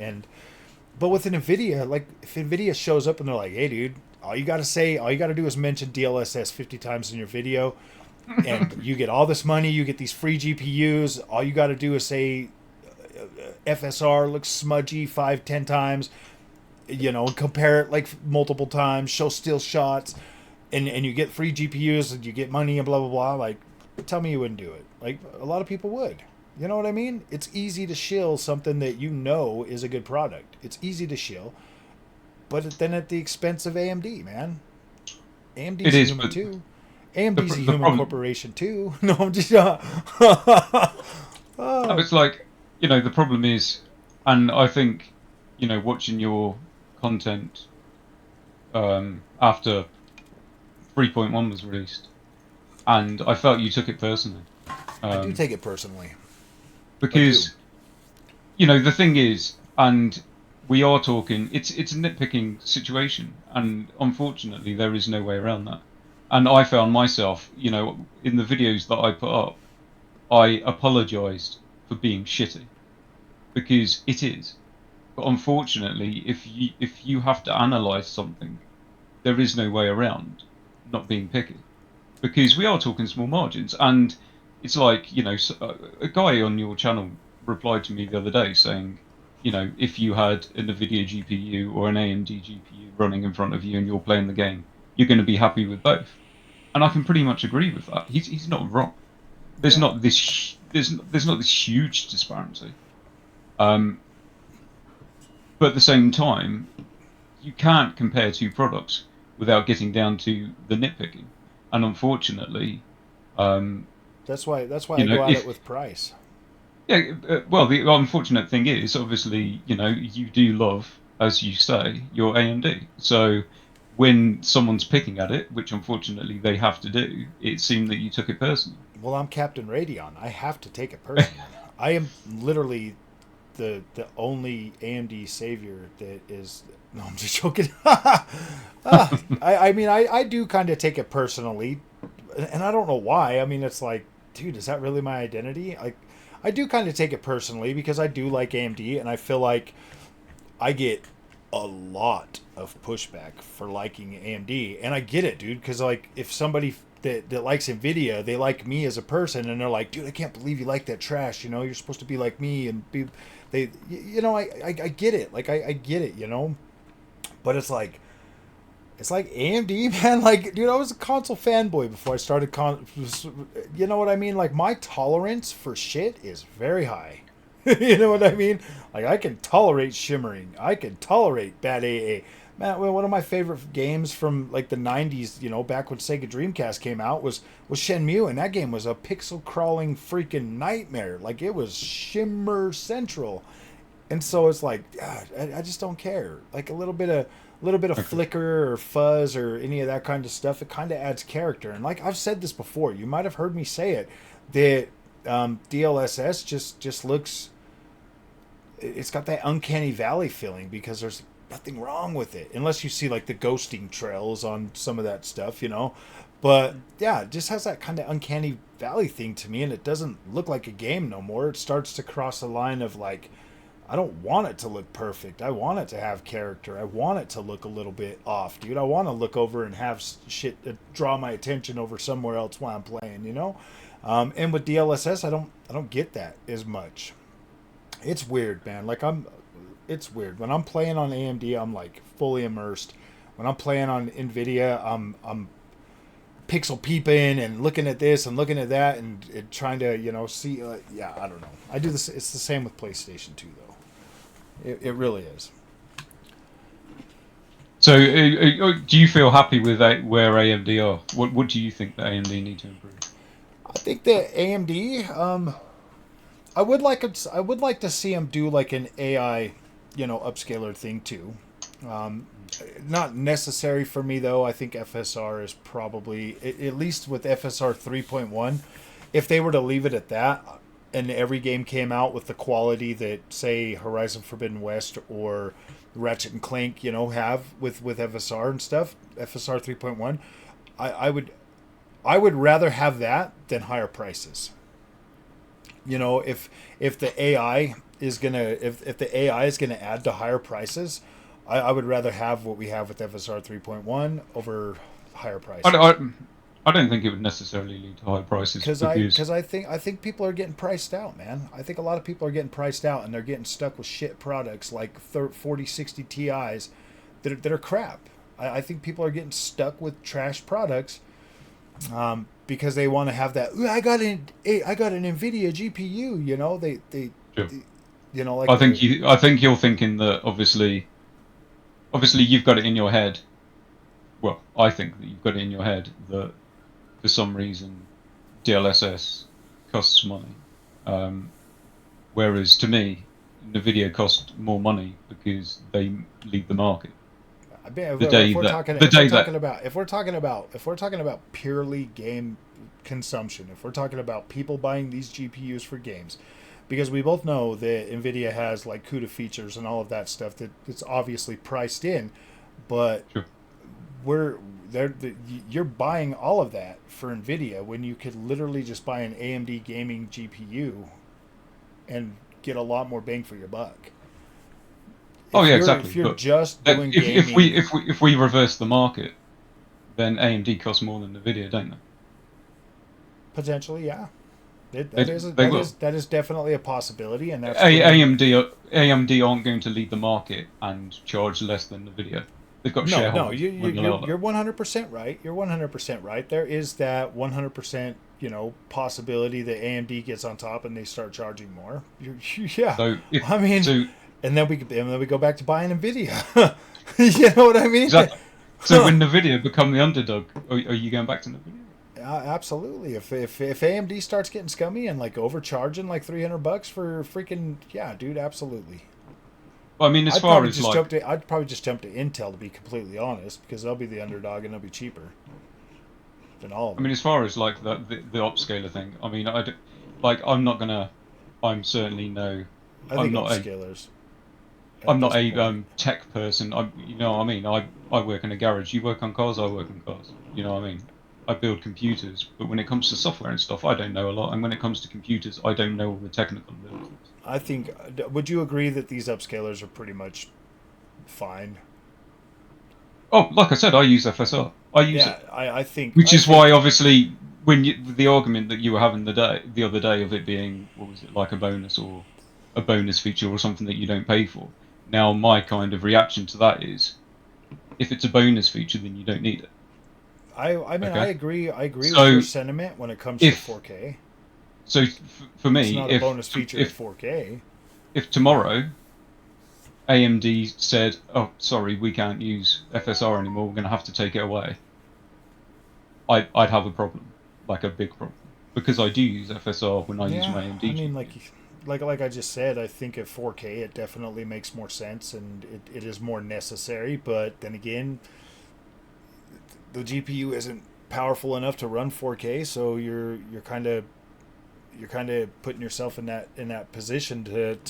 But with an Nvidia, like, if Nvidia shows up and they're like, hey, dude, all you gotta do is mention DLSS 50 times in your video, and you get all this money. You get these free GPUs. All you gotta do is say, FSR looks smudgy 5-10 times, compare it like multiple times, show still shots, and you get free GPUs and you get money and blah blah blah. Like, tell me you wouldn't do it. Like, a lot of people would. You know what I mean? It's easy to shill something that is a good product. It's easy to shill, but then at the expense of AMD, man. AMD's human too. AMD's a human corporation too. No, I'm just. It's like, the problem is, and I think, watching your content after 3.1 was released, and I felt you took it personally. I do take it personally. Because, the thing is, and we are talking, it's a nitpicking situation, and unfortunately there is no way around that. And I found myself, in the videos that I put up, I apologised for being shitty, because it is. But unfortunately, if you have to analyse something, there is no way around not being picky, because we are talking small margins. And it's like, a guy on your channel replied to me the other day saying, if you had a Nvidia GPU or an AMD GPU running in front of you and you're playing the game, you're going to be happy with both. And I can pretty much agree with that. He's not wrong. There's not this huge disparity. But at the same time, you can't compare two products without getting down to the nitpicking. And unfortunately, that's why I go at it with price. Yeah, well, the unfortunate thing is, obviously, you do love, as you say, your AMD. So when someone's picking at it, which unfortunately they have to do, it seemed that you took it personally. Well, I'm Captain Radeon. I have to take it personally. I am literally the only AMD savior that is. No, I'm just joking. I mean, I do kind of take it personally, and I don't know why. I mean, it's like, dude, is that really my identity? I do kind of take it personally because I do like AMD, and I feel like I get a lot of pushback for liking AMD, and I get it, dude. Because like, if somebody that likes Nvidia, they like me as a person, and they're like, dude, I can't believe you like that trash. You know, you're supposed to be like me and be. You know, I get it. Like, I get it. You know, but it's like AMD, man. Like, dude, I was a console fanboy before I started you know what I mean? Like, my tolerance for shit is very high. You know what I mean? Like, I can tolerate shimmering. I can tolerate bad AA. Man, well, one of my favorite games from like the '90s, you know, back when Sega Dreamcast came out, was Shenmue, and that game was a pixel crawling freaking nightmare. Like, it was shimmer central, and so it's like, God, I just don't care. Like, a little bit of flicker or fuzz or any of that kind of stuff, it kind of adds character. And like I've said this before, you might have heard me say it, that DLSS just looks, it's got that uncanny valley feeling because there's nothing wrong with it unless you see like the ghosting trails on some of that stuff, you know. But yeah, it just has that kind of uncanny valley thing to me, and it doesn't look like a game no more. It starts to cross the line of like, I don't want it to look perfect. I want it to have character. I want it to look a little bit off, dude. I want to look over and have shit draw my attention over somewhere else while I'm playing, you know. And with DLSS, I don't get that as much. It's weird, man. It's weird when I'm playing on AMD. I'm like fully immersed. When I'm playing on Nvidia, I'm pixel peeping and looking at this and looking at that and trying to, you know, see. Yeah, I don't know. I do this. It's the same with PlayStation 2 though. It really is. So, do you feel happy with where AMD are? What do you think that AMD need to improve? I think that AMD. I would like to see them do like an AI, you know, upscaler thing too. Um, Not necessary for me though. I think FSR is probably, at least with FSR 3.1, if they were to leave it at that, and every game came out with the quality that say Horizon Forbidden West or Ratchet and Clank, you know, have with FSR and stuff, FSR 3.1, I would rather have that than higher prices. You know, if the AI is gonna if the AI is gonna add to higher prices, I would rather have what we have with FSR 3.1 over higher I, prices. I, I don't think it would necessarily lead to high prices because Because I think people are getting priced out, man. I think a lot of people are getting priced out, and they're getting stuck with shit products like 4060 Ti's that are crap. I think people are getting stuck with trash products, because they want to have that. "Ooh, I got an Nvidia GPU." You know, sure. they you know, like I think you're thinking that obviously you've got it in your head. Well, I think that you've got it in your head that for some reason DLSS costs money, um, whereas to me Nvidia cost more money because they lead the market. I mean, The if day we're that talking the if we're day talking that about if we're talking about purely game consumption, if we're talking about people buying these GPUs for games, because we both know that Nvidia has like CUDA features and all of that stuff that's obviously priced in, but sure. we're there. You're buying all of that for Nvidia when you could literally just buy an AMD gaming GPU and get a lot more bang for your buck. Oh If yeah, you're exactly. if you're But just doing gaming. if we reverse the market, then AMD costs more than Nvidia, don't they? Potentially, yeah. They they will. That is definitely a possibility, and that's getting. AMD aren't going to lead the market and charge less than Nvidia. They've got No, no, shareholders. Won't allow that. you're 100% right. You're 100% right. There is that 100%, you know, possibility that AMD gets on top and they start charging more. Yeah, So if I mean, so and then we go back to buying Nvidia. You know what I mean? exactly. So when Nvidia become the underdog, are you going back to Nvidia? Absolutely. If AMD starts getting scummy and like overcharging like $300 for freaking, yeah, dude, absolutely. Well, I mean, as far as like, I'd probably just jump to Intel, to be completely honest, because they'll be the underdog and they'll be cheaper than all of I mean, them. as far as like the upscaler thing, I mean, like I'm not gonna, I'm certainly no, I I'm think not a upscalers I'm at not this a point. tech person. You know what I mean. I work in a garage. You work on cars. I work on cars. You know what I mean. I build computers, but when it comes to software and stuff, I don't know a lot. And when it comes to computers, I don't know all the technical abilities. I think. Would you agree that these upscalers are pretty much fine. Oh, like I said, I use FSR. I use Yeah, it, I think. which I is think why, obviously, when the argument that you were having the other day of it being, what was it, like a bonus or a bonus feature or something that you don't pay for. Now, my kind of reaction to that is, if it's a bonus feature, then you don't need it. I mean, I Okay. agree. I agree with your So sentiment when it comes to if 4K. for It's me, not a bonus feature at 4K. if tomorrow AMD said, "Oh, sorry, we can't use FSR anymore. We're going to have to take it away," I'd have a problem, like a big problem, because I do use FSR when I use Yeah, my AMD I mean, GPU. like I just said, I think at 4K it definitely makes more sense and it is more necessary. But then again, the GPU isn't powerful enough to run 4K, so you're kind of putting yourself in that position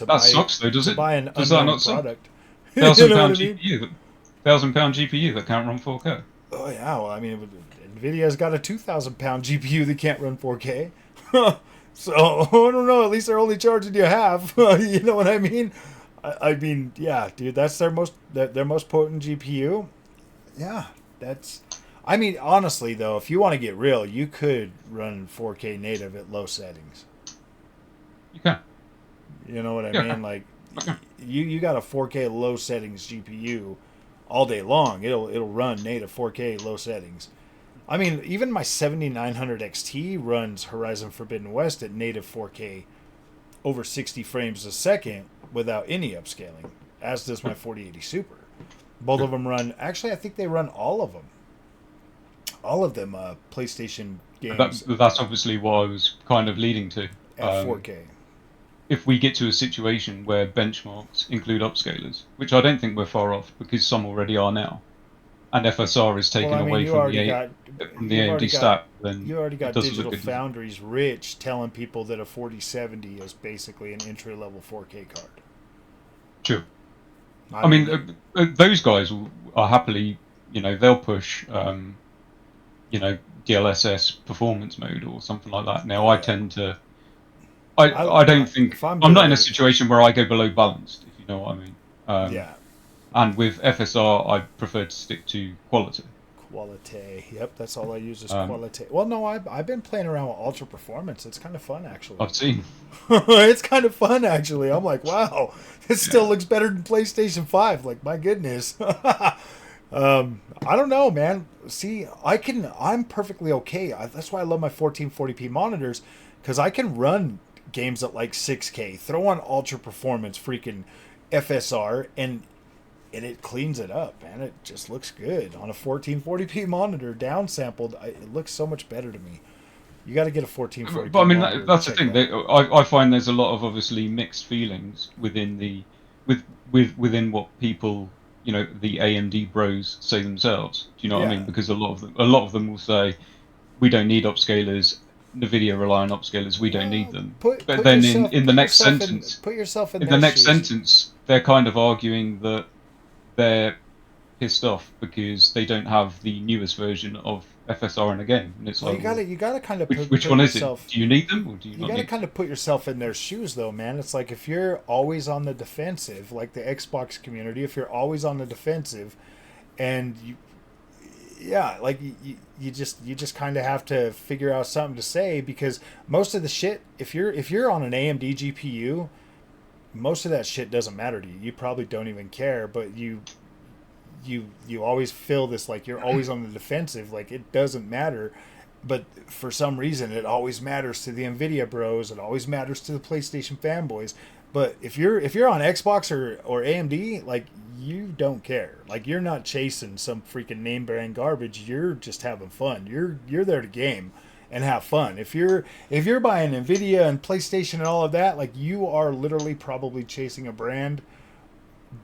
That sucks, though, does to it? buy an Does that unknown not suck? product. You Thousand know what pound I mean? GPU, £1,000 GPU that can't run 4K. Oh yeah, well, I mean, Nvidia's got a 2,000 pound GPU that can't run 4K. So I don't know. At least they're only charging you half. You know what I mean? I mean, yeah, dude, that's their most potent GPU. Yeah, that's. I mean, honestly though, if you want to get real, you could run 4K native at low settings. You can. You know what I Yeah, mean? Like, okay. you got a 4K low settings GPU all day long. It'll run native 4K low settings. I mean, even my 7900 XT runs Horizon Forbidden West at native 4K over 60 frames a second without any upscaling, as does my 4080 Super. Both of them run. Actually, I think they run all of them. All of them PlayStation games That's obviously what I was kind of leading to. at 4K. If we get to a situation where benchmarks include upscalers, which I don't think we're far off because some already are now, and FSR is Well, taken I mean, away from the AMD stack, then you already it got doesn't look Digital good, does it? Foundries rich telling people that a 4070 is basically an entry level 4K card. True. I I mean, mean, those guys are happily, they'll push, DLSS performance mode or something like that. Now, oh I yeah. tend to, I don't think If I'm I'm not in doing a it, situation where I go below balanced, if you know what I mean. yeah, And with FSR, I prefer to stick to quality. quality. Yep, that's all I use is Um, quality. Well, no, I've been playing around with ultra performance. It's kind of fun actually. I've seen, It's kind of fun actually. I'm like, wow, this yeah, still looks better than PlayStation 5. Like, my goodness. I don't know, man. See, I'm perfectly okay. That's why I love my 1440p monitors, because I can run games at like 6K, throw on ultra performance, freaking FSR, and it cleans it up, man. It just looks good on a 1440p monitor, downsampled. It looks so much better to me. You got to get a but I 1440p mean monitor to that's the check it thing. out. I find there's a lot of obviously mixed feelings within within what people, the AMD bros say themselves. Do you know what I Yeah. mean? Because a lot of them will say we don't need upscalers. Nvidia rely on upscalers. We don't need Well, them. But then in the next sentence, put yourself in in the their next shoes. sentence, they're kind of arguing that they're pissed off because they don't have the newest version of FSR in a game, and it's Well, like, well, you gotta kind of which put one is it? yourself. Do you need them or do you You not gotta need them? kind of put yourself in their shoes, though, man. It's like if you're always on the defensive, like the Xbox community, if you're always on the defensive, and yeah, like you just kind of have to figure out something to say, because most of the shit, if you're on an AMD GPU, most of that shit doesn't matter to you. You probably don't even care, but you always feel this, like you're always on the defensive, like it doesn't matter. But for some reason it always matters to the Nvidia bros, it always matters to the PlayStation fanboys. But if you're on Xbox or AMD, like, you don't care. Like, you're not chasing some freaking name brand garbage. You're just having fun. You're there to game and have fun. If you're buying Nvidia and PlayStation and all of that, like, you are literally probably chasing a brand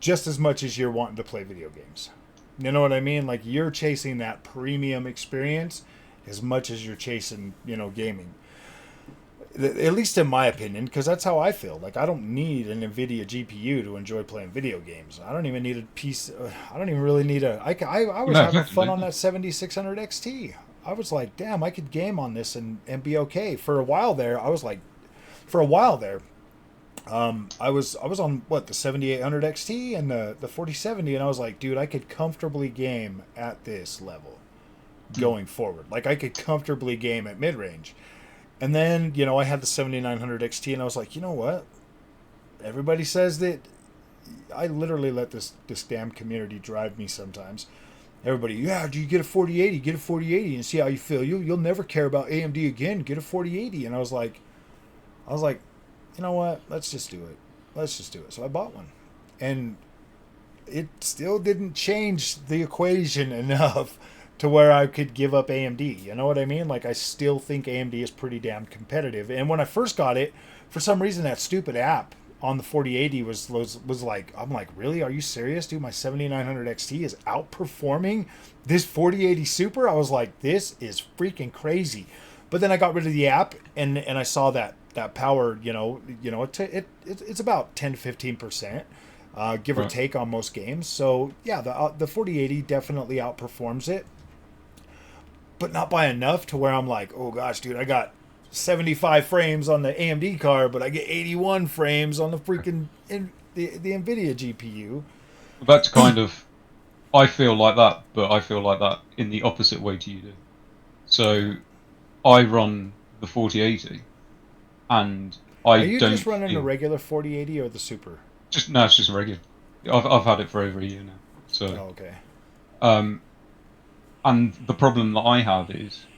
just as much as you're wanting to play video games. You know what I mean? Like, you're chasing that premium experience as much as you're chasing, gaming. At least in my opinion, because that's how I feel. Like, I don't need an Nvidia GPU to enjoy playing video games. I don't even need a piece. I don't even really need a. I Well, was no, having fun effectively, on no. that 7600 XT. I was like, damn, I could game on this and be okay. For a while there, I was like, for a while there, I was on what, the 7800 XT and the 4070, and I was like, dude, I could comfortably game at this level going forward. Like I could comfortably game at mid range. And then, I had the 7900 XT, and I was like, you know what? Everybody says that. I literally let this damn community drive me sometimes. Everybody, yeah, do you get a 4080? Get a 4080 and see how you feel. You'll never care about AMD again. Get a 4080. And I was like, you know what? Let's just do it. Let's just do it. So I bought one, and it still didn't change the equation enough to where I could give up AMD. You know what I mean? Like I still think AMD is pretty damn competitive. And when I first got it, for some reason that stupid app on the 4080 was like, I'm like, really? Are you serious, dude? My 7900 XT is outperforming this 4080 Super. I was like, this is freaking crazy. But then I got rid of the app, and I saw that power. It's about 10 to 15%, give or Right. take on most games. So yeah, the 4080 definitely outperforms it, but not by enough to where I'm like, oh gosh, dude, I got 75 frames on the AMD card, but I get 81 frames on the freaking the Nvidia GPU. That's kind of, I feel like that, but I feel like that in the opposite way to you do. So I run the 4080, and Are I you don't just running the feel regular 4080 or the Super? just no, it's just regular. I've had it for over a year now. So Oh, okay. um, and the problem that I have is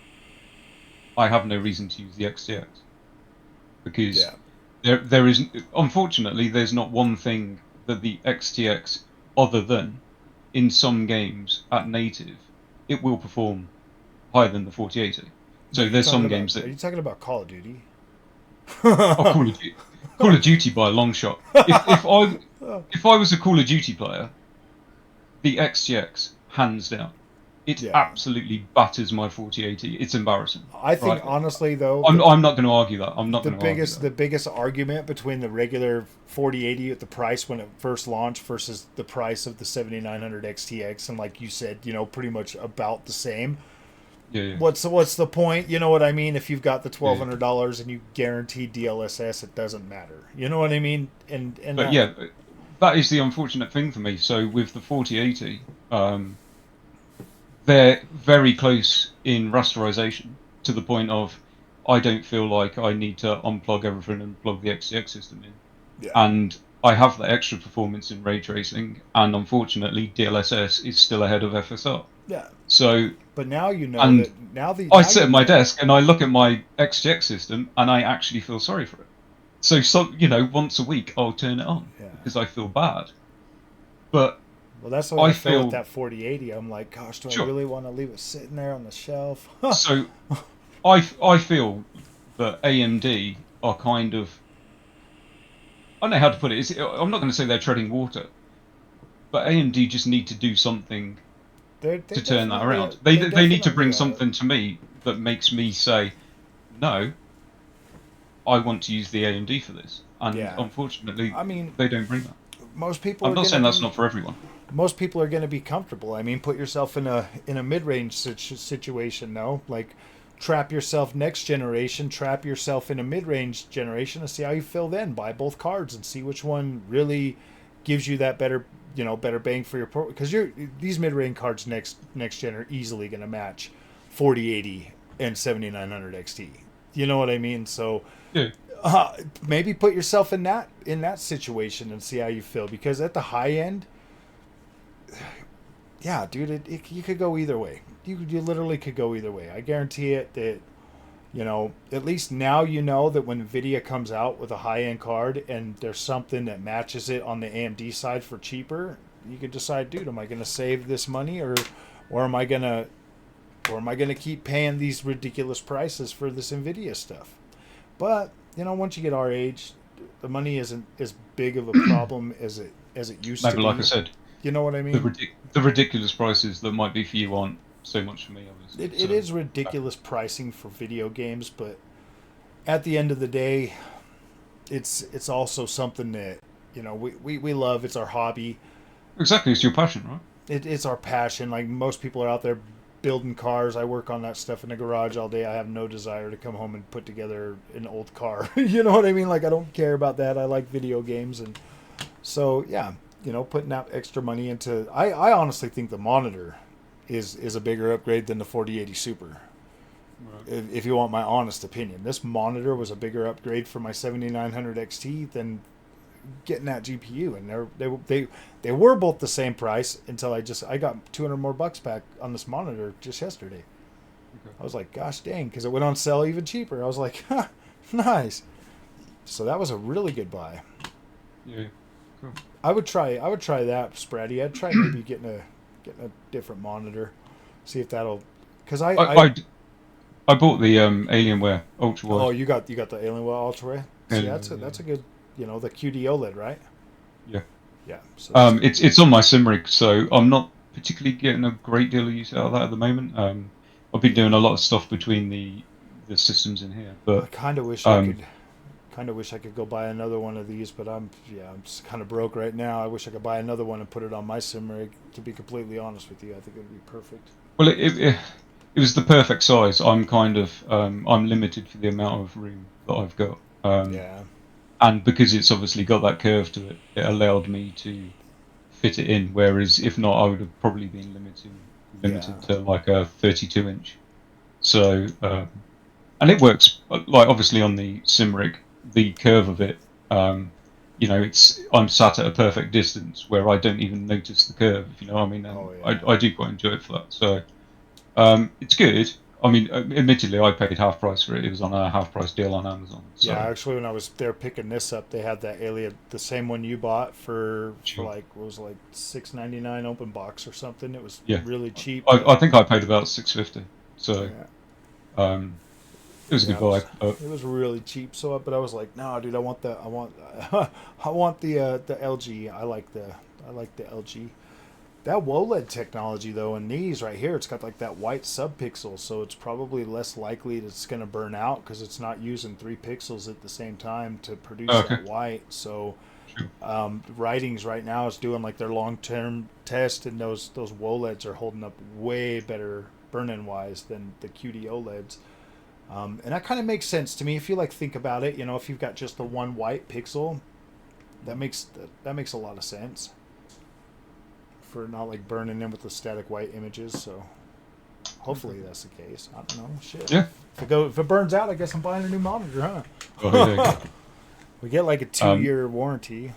I have no reason to use the XTX because Yeah. there is, unfortunately, there's not one thing that the XTX, other than in some games at native it will perform higher than the 4080. No, So there's some games are that, you talking about Call of Duty? oh, Call of Duty by a long shot. If I was a Call of Duty player, the XTX hands down. It Yeah. absolutely batters my 4080. It's embarrassing, I think right? honestly though, I'm not going to argue that. I'm not the going to argue biggest that. the biggest argument between the regular 4080 at the price when it first launched versus the price of the 7900 XTX, and like you said, pretty much about the same. Yeah, yeah, What's the point? You know what I mean? If you've got the yeah. $1,200 and you guarantee DLSS, it doesn't matter. You know what I mean? And But that, yeah, that is the unfortunate thing for me. So with the 4080, they're very close in rasterization to the point of I don't feel like I need to unplug everything and plug the XTX system in. yeah, And I have the extra performance in ray tracing, and unfortunately DLSS is still ahead of FSR. yeah. So, But now you know and that now the I now sit you at my know. desk and I look at my XTX system and I actually feel sorry for it. So once a week I'll turn it on Yeah. because I feel bad. But Well, that's the way I I feel with feel that 4080. I'm like, gosh, do I sure. really want to leave it sitting there on the shelf? So I feel that AMD are kind of, I don't know how to put it. I'm not going to say they're treading water, but AMD just need to do something They to turn that definitely around. They need to definitely bring are. something to me that makes me say, no, I want to use the AMD for this. And Yeah. unfortunately, I mean, they don't bring that. most people I'm are not gonna saying that's be not for everyone. most people are gonna be comfortable. I mean, put yourself in a mid range situation, though. Like, trap yourself next generation, trap yourself in a mid range generation, and see how you feel. Then buy both cards and see which one really gives you that better bang for your because these mid range cards next gen are easily gonna match 4080 and 7900 XT. You know what I mean? So Yeah, maybe put yourself in that situation and see how you feel, because at the high end, yeah, dude, you could go either way. You literally could go either way. I guarantee it that at least now you know that when Nvidia comes out with a high end card and there's something that matches it on the AMD side for cheaper, you could decide, dude, am I going to save this money, or am I going to keep paying these ridiculous prices for this Nvidia stuff? But once you get our age, the money isn't as big of a problem as it used to maybe like I be. said, You know what I the mean? the ridiculous prices that might be for you aren't so much for me, obviously. It So is ridiculous pricing for video games, but at the end of the day, it's also something that we love. It's our hobby. exactly, it's your passion, right? It's our passion. Like most people are out there building cars. I work on that stuff in the garage all day. I have no desire to come home and put together an old car. You know what I mean? Like, I don't care about that. I like video games. And so, yeah, you know, putting out extra money into... I honestly think the monitor is a bigger upgrade than the 4080 Super. Right. If you want my honest opinion. This monitor was a bigger upgrade for my 7900 XT than getting that GPU, and they were both the same price until I got 200 more bucks back on this monitor just yesterday. Okay. I was like, gosh dang, because it went on sale even cheaper. I was like, huh, nice. So that was a really good buy. Yeah, cool. I would try that, Spratty. I'd try maybe getting a different monitor, see if that'll, because I bought the Alienware Ultra Wide. Oh, you got the Alienware Ultra Wide. See, that's a good. You know, the QD OLED, right? Yeah. Yeah. So it's on my sim rig, so I'm not particularly getting a great deal of use out of that at the moment. I've been doing a lot of stuff between the systems in here, but I kind of wish I could go buy another one of these, but I'm just kind of broke right now. I wish I could buy another one and put it on my sim rig. To be completely honest with you, I think it would be perfect. Well, it was the perfect size. I'm kind of I'm limited for the amount of room that I've got. Yeah. And because it's obviously got that curve to it, it allowed me to fit it in. Whereas if not, I would have probably been limited to like a 32-inch. So, and it works. Like obviously on the sim rig, the curve of it, you know, I'm sat at a perfect distance where I don't even notice the curve. If you know what I mean. And I do quite enjoy it for that. So, it's good. I mean, admittedly, I paid half price for it. It was on a half price deal on Amazon. So. Yeah, actually, when I was there picking this up, they had that Alien, the same one you bought for like, what was it, like $6.99 open box or something. It was really cheap. I think I paid about $6.50. So, it was a good buy. It was really cheap. So, but I was like, no, dude, I want the LG. I like the LG. That OLED technology, though, in these right here, it's got like that white subpixel, so it's probably less likely that it's going to burn out because it's not using 3 pixels at the same time to produce that white. So, Writings right now is doing like their long-term test, and those OLEDs are holding up way better burn-in-wise than the QD OLEDs. And that kind of makes sense to me if you like think about it. You know, if you've got just the one white pixel, that makes a lot of sense. For not like burning in with the static white images, so hopefully that's the case. I don't know. Shit. Yeah. If it burns out, I guess I'm buying a new monitor, huh? Oh, yeah. We get like a 2-year warranty.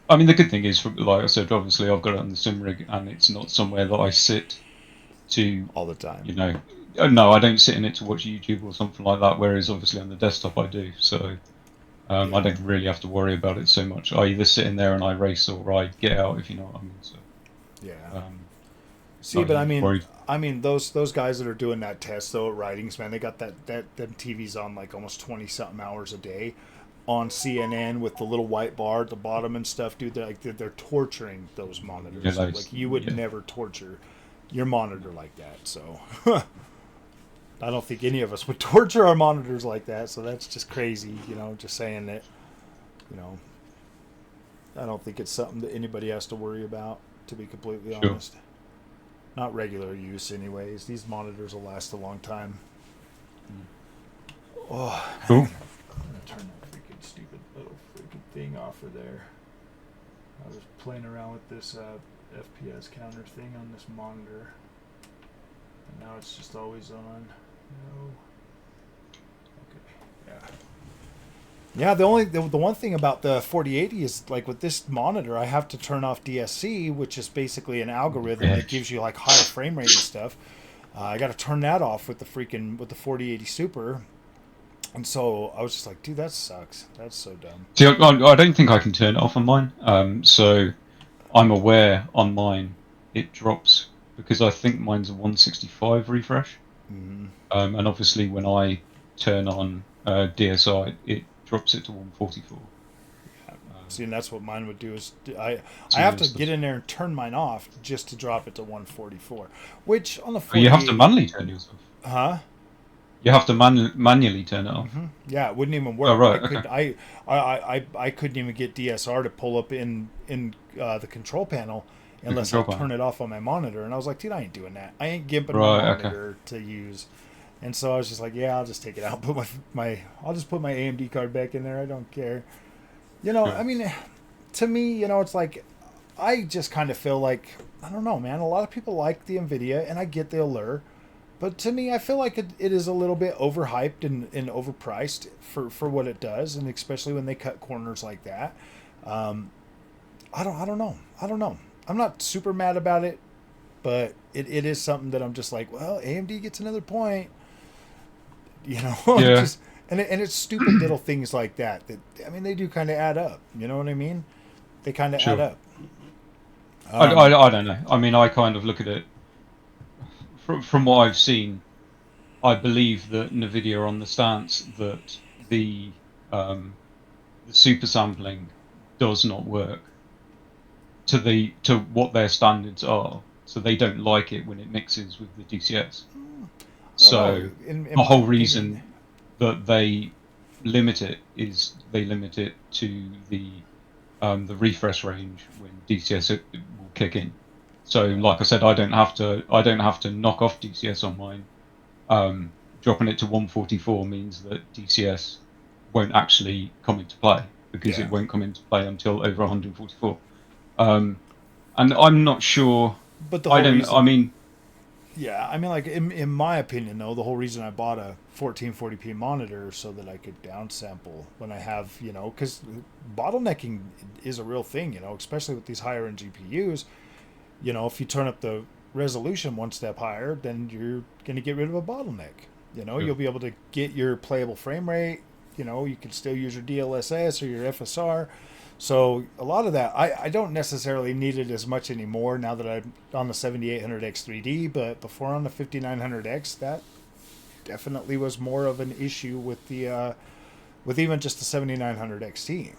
I mean, the good thing is, like I said, obviously I've got it on the sim rig, and it's not somewhere that I sit to all the time. You know, no, I don't sit in it to watch YouTube or something like that. Whereas obviously on the desktop I do. So. I don't really have to worry about it so much. I either sit in there and I race, or I get out, if you know what I mean. So, yeah. See, but I mean, those guys that are doing that test though at Writings, man, they got them TVs on like almost 20-something hours a day on CNN with the little white bar at the bottom and stuff, dude. They're torturing those monitors. Yeah, like you would never torture your monitor like that. So. I don't think any of us would torture our monitors like that, so that's just crazy, you know, just saying that, you know, I don't think it's something that anybody has to worry about, to be completely honest. Not regular use anyways. These monitors will last a long time. Oh, cool. I'm going to turn that freaking stupid little freaking thing off of there. I was playing around with this FPS counter thing on this monitor, and now it's just always on. No. Okay. Yeah. The one thing about the 4080 is like with this monitor, I have to turn off DSC, which is basically an algorithm that gives you like higher frame rate and stuff. I got to turn that off with the 4080 Super. And so I was just like, dude, that sucks. That's so dumb. See, I don't think I can turn it off on mine. So I'm aware on mine it drops because I think mine's a 165 refresh. Mm-hmm. And obviously when I turn on DSI, it drops it to 144. See, and that's what mine would do is I have to get in there and turn mine off just to drop it to 144. Which on the 4080... You have to manually turn yours off. Huh? You have to manually turn it off. Mm-hmm. Yeah, it wouldn't even work. Oh, right. I couldn't even get DSR to pull up in the control panel unless I turn it off on my monitor. And I was like, dude, I ain't doing that. I ain't gimping my monitor to use. And so I was just like, yeah, I'll just take it out. Put I'll just put my AMD card back in there. I don't care. You know, I mean, to me, you know, it's like, I just kind of feel like, I don't know, man. A lot of people like the Nvidia, and I get the allure. But to me, I feel like it is a little bit overhyped and overpriced for what it does, and especially when they cut corners like that. I don't know. I'm not super mad about it, but it is something that I'm just like, well, AMD gets another point, you know. Yeah. and it's stupid little things like that. I mean, they do kind of add up. You know what I mean? They kind of add up. I don't know. I mean, I kind of look at it from what I've seen. I believe that Nvidia are on the stance that the super sampling does not work to what their standards are, so they don't like it when it mixes with the DCS. So the whole reason that they limit it is they limit it to the refresh range when DCS will kick in. So, like I said, I don't have to knock off DCS on mine. Dropping it to 144 means that DCS won't actually come into play, because it won't come into play until over 144. And I'm not sure. But I mean, yeah, I mean, like in my opinion, though, the whole reason I bought a 1440p monitor so that I could downsample when I have, you know, because bottlenecking is a real thing, you know, especially with these higher end GPUs. You know, if you turn up the resolution one step higher, then you're going to get rid of a bottleneck. You know, you'll be able to get your playable frame rate. You know, you can still use your DLSS or your FSR. So a lot of that, I don't necessarily need it as much anymore now that I'm on the 7800X 3D, but before on the 5900X, that definitely was more of an issue with the with even just the 7900 XT.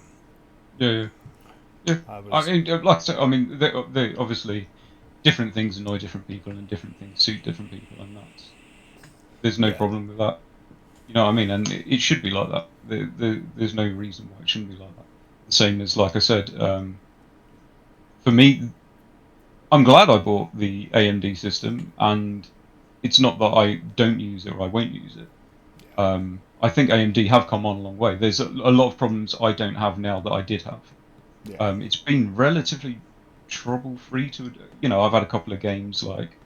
Yeah. I mean, like I said, I mean, they obviously different things annoy different people, and different things suit different people, and there's no problem with that. You know what I mean? And it should be like that. There's no reason why it shouldn't be like that. The same as, like I said, for me, I'm glad I bought the AMD system, and it's not that I don't use it or I won't use it. I think AMD have come on a long way. There's a lot of problems I don't have now that I did have. It's been relatively trouble-free to, you know, I've had a couple of games like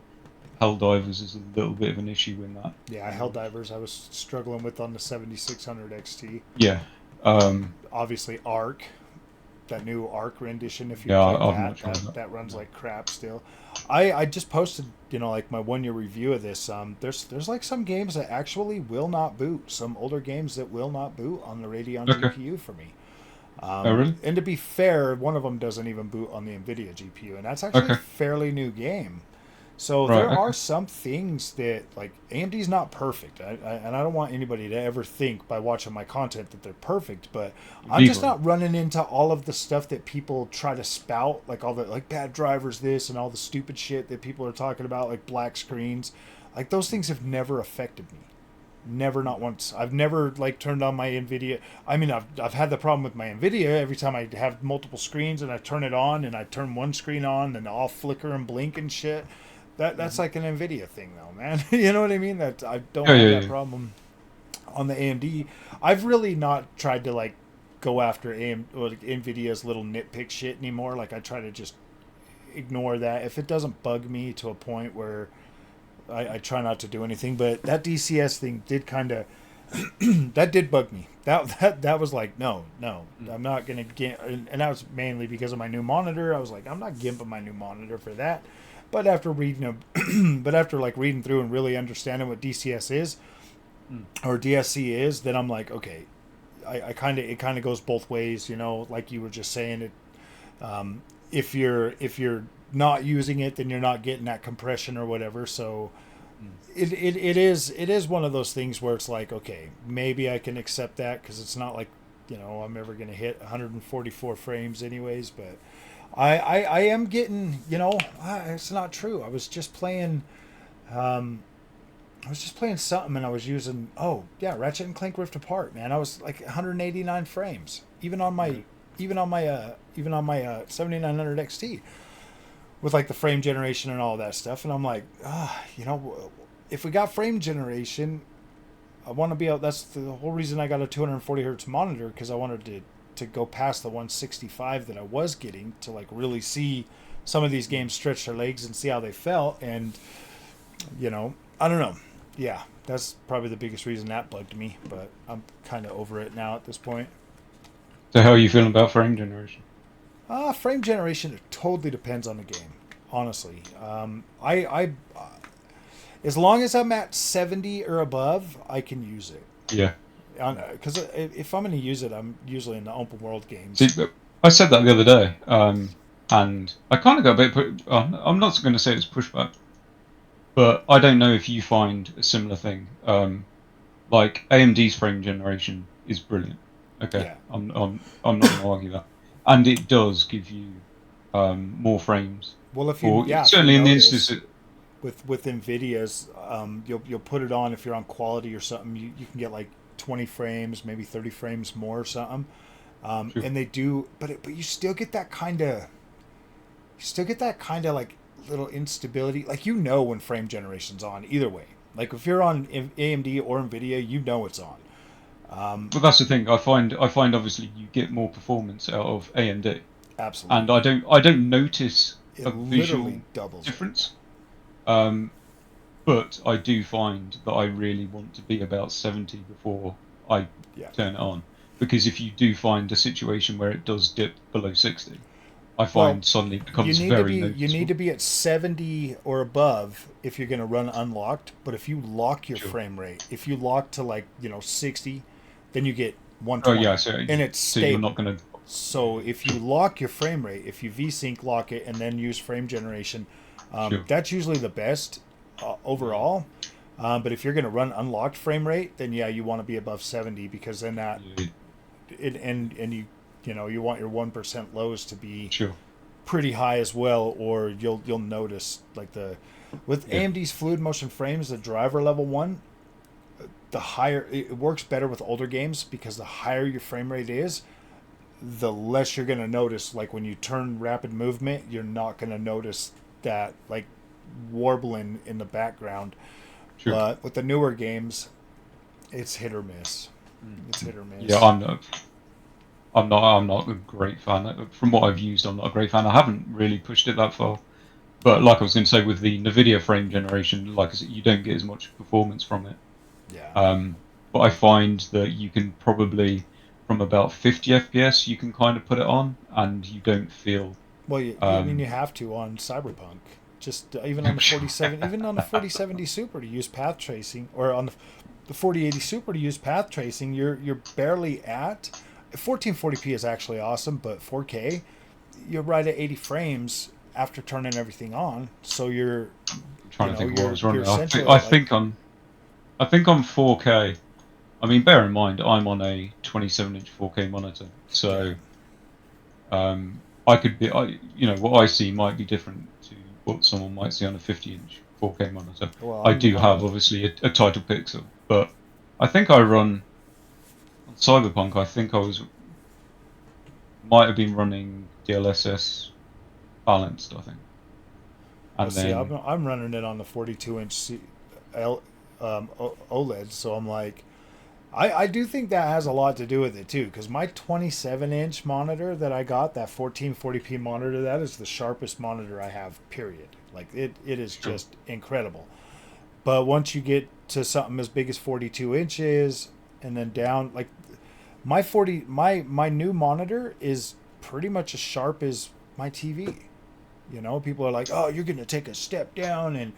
Helldivers is a little bit of an issue in that. Yeah, Helldivers I was struggling with on the 7600 XT. Yeah. Obviously Arc, that new Arc rendition, if you play that runs like crap still. I just posted, you know, like my 1 year review of this. There's like some games that actually will not boot, some older games that will not boot on the Radeon GPU for me. Really? And to be fair, one of them doesn't even boot on the Nvidia GPU, and that's actually a fairly new game. So there are some things that, like, AMD's not perfect, and I don't want anybody to ever think by watching my content that they're perfect, but I'm just not running into all of the stuff that people try to spout, like all the like bad drivers, this and all the stupid shit that people are talking about, like black screens. Like, those things have never affected me. Never, not once. I've never like turned on my Nvidia. I mean, I've had the problem with my Nvidia every time I have multiple screens and I turn it on and I turn one screen on and all flicker and blink and shit. That's like an Nvidia thing though, man. You know what I mean? That I don't have that problem on the AMD. I've really not tried to like go after Nvidia's little nitpick shit anymore. Like, I try to just ignore that. If it doesn't bug me to a point where I try not to do anything, but that DCS thing did kind of that did bug me. That was like, no, I'm not gonna get, and that was mainly because of my new monitor. I was like, I'm not gimping my new monitor for that. But after reading reading through and really understanding what DCS is or DSC is, then I'm like, okay, it kind of goes both ways, you know, like you were just saying it. If you're not using it, then you're not getting that compression or whatever. So it is one of those things where it's like, okay, maybe I can accept that, because it's not like, you know, I'm ever going to hit 144 frames anyways. But I am getting, you know, it's not true. I was just playing something, and I was using Ratchet and Clank Rift Apart, man. I was like 189 frames even on my 7900 XT. with like the frame generation and all that stuff. And I'm like, if we got frame generation, I want to be able. That's the whole reason I got a 240 hertz monitor, because I wanted to go past the 165 that I was getting to like really see some of these games stretch their legs and see how they felt. And I don't know. Yeah, that's probably the biggest reason that bugged me. But I'm kind of over it now at this point. So how are you feeling about frame generation? Frame generation, it totally depends on the game. Honestly, I as long as I'm at 70 or above, I can use it. Yeah. Because if I'm going to use it, I'm usually in the open world games. See, I said that the other day, and I kind of got a bit. I'm not going to say it's pushback, but I don't know if you find a similar thing. Like AMD's frame generation is brilliant. Okay, Yeah. I'm not going to argue that, and it does give you more frames. Well, if certainly you in the notice, instance with Nvidia's, you'll put it on if you're on quality or something. You can get like 20 frames, maybe 30 frames more or something. sure. And they do, but you still get that kind of, like little instability. Like when frame generation's on either way. Like if you're on AMD or Nvidia, it's on. But that's the thing. I find obviously you get more performance out of AMD, and Absolutely, I don't notice it a visual literally doubles it. difference. Um, but I do find that I really want to be about 70 before I Yeah. turn it on, because if you do find a situation where it does dip below 60, I Well, find suddenly it becomes very you need noticeable. to be at 70 or above if you're going to run unlocked. But if you lock your Sure. frame rate, if you lock to like 60, then you get Oh 120, yeah, and it's so you're not stable. going to. So if you Sure. lock your frame rate, if you VSync lock it and then use frame generation, Sure. that's usually the best overall. But if you're going to run unlocked frame rate, then yeah, you want to be above 70, because then that Yeah, and you want your 1% lows to be sure. pretty high as well, or you'll notice like with Yeah. AMD's fluid motion frames, the driver level one, the higher it works better with older games, because the higher your frame rate is, the less you're going to notice. Like when you turn rapid movement, you're not going to notice that like warbling in the background. Sure. But with the newer games, it's hit or miss. It's hit or miss. Yeah, I'm not a great fan. From what I've used, I'm not a great fan. I haven't really pushed it that far. But like I was going to say, with the Nvidia frame generation, like I said, you don't get as much performance from it. Yeah. But I find that you can probably, from about 50 FPS, you can kind of put it on, and you don't feel. Well, I mean, you Um, have to on Cyberpunk. Just even on the 47, even on the 4070 Super to use path tracing, or on the 4080 Super to use path tracing, you're barely at 1440p is actually awesome, but 4K, you're right at 80 frames after turning everything on. So I'm trying to think of what I was you're running. essentially I at like, think on 4K. I mean, bear in mind, I'm on a 27-inch 4K monitor, yeah. so I could be, what I see might be different to what someone might see on a 50-inch 4K monitor. Well, I do have obviously a title pixel, but I think I run on Cyberpunk. I think might have been running DLSS balanced, I think, and let's see, then I'm running it on the 42-inch OLED, so I'm like, I do think that has a lot to do with it too, because my 27-inch monitor that I got, that 1440p monitor, that is the sharpest monitor I have. Period. Like it is sure, just incredible. But once you get to something as big as 42 inches, and then down, like my new monitor is pretty much as sharp as my TV. People are like, "Oh, you're gonna take a step down," and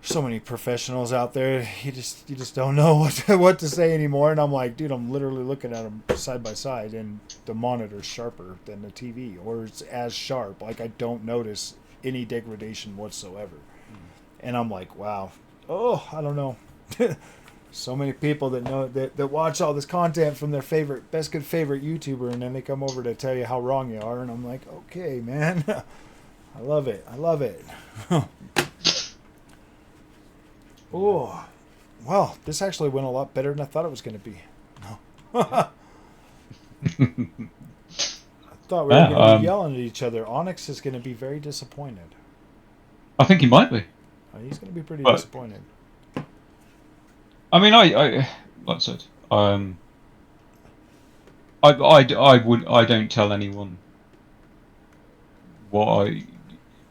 so many professionals out there. You just don't know what to say anymore. And I'm like, dude, I'm literally looking at them side by side, and the monitor's sharper than the TV, or it's as sharp. Like I don't notice any degradation whatsoever. And I'm like, wow. Oh, I don't know. So many people that know that watch all this content from their best good favorite YouTuber, and then they come over to tell you how wrong you are, and I'm like, okay, man. I love it. I love it. Oh, well, this actually went a lot better than I thought it was going to be. No. that's thought we were Yeah, going to be yelling at each other. Onyx is going to be very disappointed. I think he might be. He's going to be pretty But, disappointed. I mean, like I said, I don't tell anyone what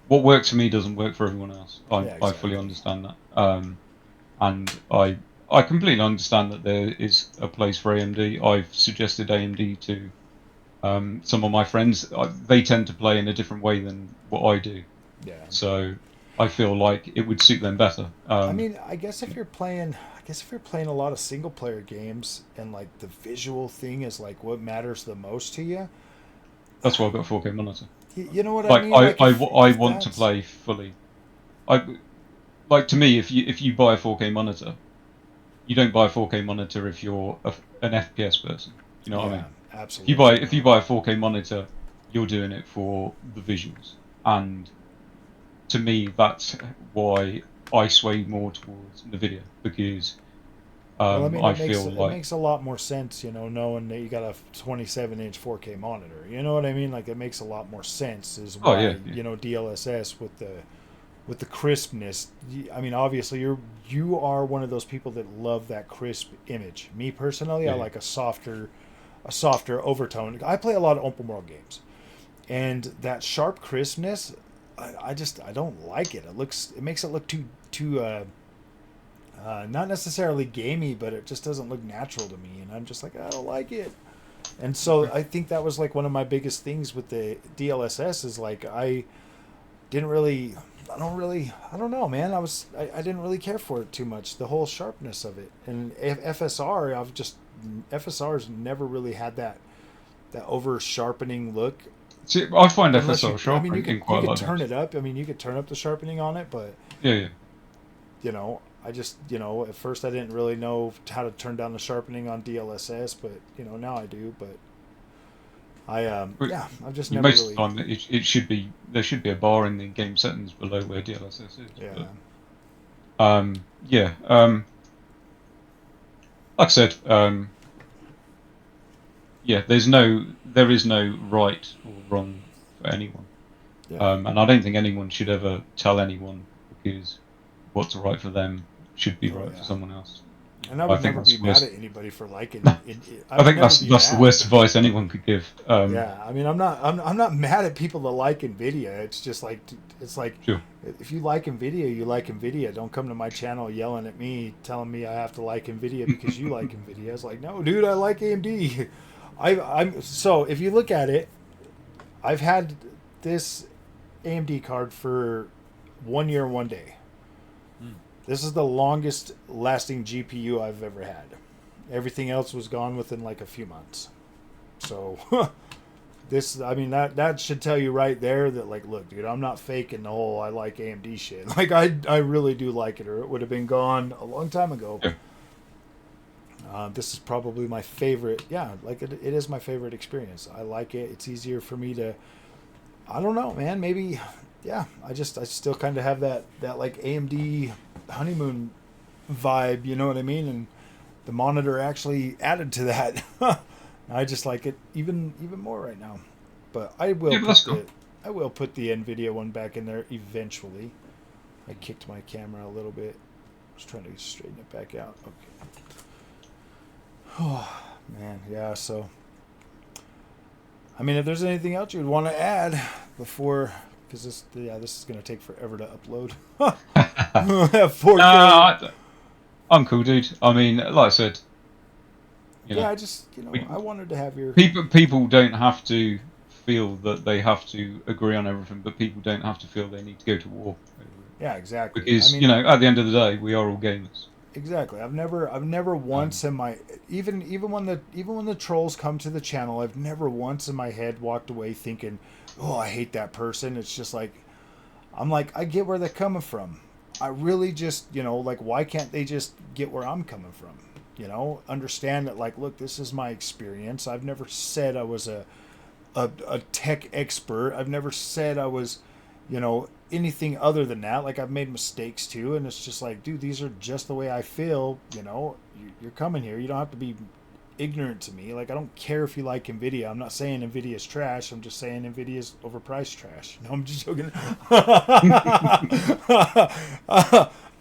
works for me doesn't work for everyone else. I fully understand that. And I completely understand that there is a place for AMD. I've suggested AMD to some of my friends. They tend to play in a different way than what I do. Yeah. So I feel like it would suit them better. I mean, I guess if you're playing a lot of single player games and like the visual thing is like what matters the most to you. That's why I've got a 4K monitor. You know what Like I mean? I want to play fully. To me, if you buy a 4K monitor, you don't buy a 4K monitor if you're an FPS person. You know what I mean? Absolutely. If you buy a 4K monitor, you're doing it for the visuals, and to me, that's why I sway more towards Nvidia, because I feel like it makes a lot more sense, knowing that you got a 27-inch 4K monitor. You know what I mean? Like it makes a lot more sense. Is why DLSS with the crispness. I mean, obviously you are one of those people that love that crisp image. Me personally, I like a softer overtone. I play a lot of open world games, and that sharp crispness, I don't like it. It makes it look too not necessarily gamey, but it just doesn't look natural to me, and I'm just like, I don't like it. And so I think that was like one of my biggest things with the DLSS is like I don't know, man. I didn't really care for it too much, the whole sharpness of it. And FSR's never really had that over sharpening look. See, I find FSR sharp. I mean, you could turn it up. I mean, you could turn up the sharpening on it, but yeah. I just at first I didn't really know how to turn down the sharpening on DLSS, but now I do. But I've just never most really. of the time, there should be a bar in the game settings below where DLSS is. Yeah. But, like I said, there is no right or wrong for anyone, and I don't think anyone should ever tell anyone, because what's right for them should be right for someone else. And I would never be mad at anybody for liking it. I think that's the worst advice anyone could give. I mean, I'm not mad at people that like Nvidia. It's just like sure. If you like Nvidia, you like Nvidia. Don't come to my channel yelling at me, telling me I have to like Nvidia because you like Nvidia. It's like, no, dude, I like AMD. So if you look at it, I've had this AMD card for 1 year, 1 day. This is the longest lasting GPU I've ever had. Everything else was gone within like a few months. So that should tell you right there that like, look, dude, I'm not faking the whole I like AMD shit. Like I really do like it, or it would have been gone a long time ago. This is probably my favorite. Yeah, like it is my favorite experience. I like it. It's easier for me to, I don't know, man, maybe. Yeah, I still kind of have that like AMD honeymoon vibe, you know what I mean? And the monitor actually added to that. I just like it even more right now. But I will put the Nvidia one back in there eventually. I kicked my camera a little bit. I was trying to straighten it back out. Okay. Oh, man, yeah, so I mean, if there's anything else you'd want to add before, because this is going to take forever to upload. 4K. I'm cool, dude. I mean, like I said, I just I wanted to have your people don't have to feel that they have to agree on everything, but people don't have to feel they need to go to war. Yeah, exactly. Because at the end of the day, we are all gamers. Exactly. I've never once in my even when the trolls come to the channel, I've never once in my head walked away thinking, oh, I hate that person. It's just like, I'm like, I get where they're coming from. I really just, like, why can't they just get where I'm coming from? Understand that, like, look, this is my experience. I've never said I was a tech expert. I've never said I was, anything other than that. Like, I've made mistakes too, and it's just like, dude, these are just the way I feel. You're coming here. You don't have to be ignorant to me. Like, I don't care if you like Nvidia. I'm not saying Nvidia's trash. I'm just saying Nvidia's overpriced trash. No, I'm just joking.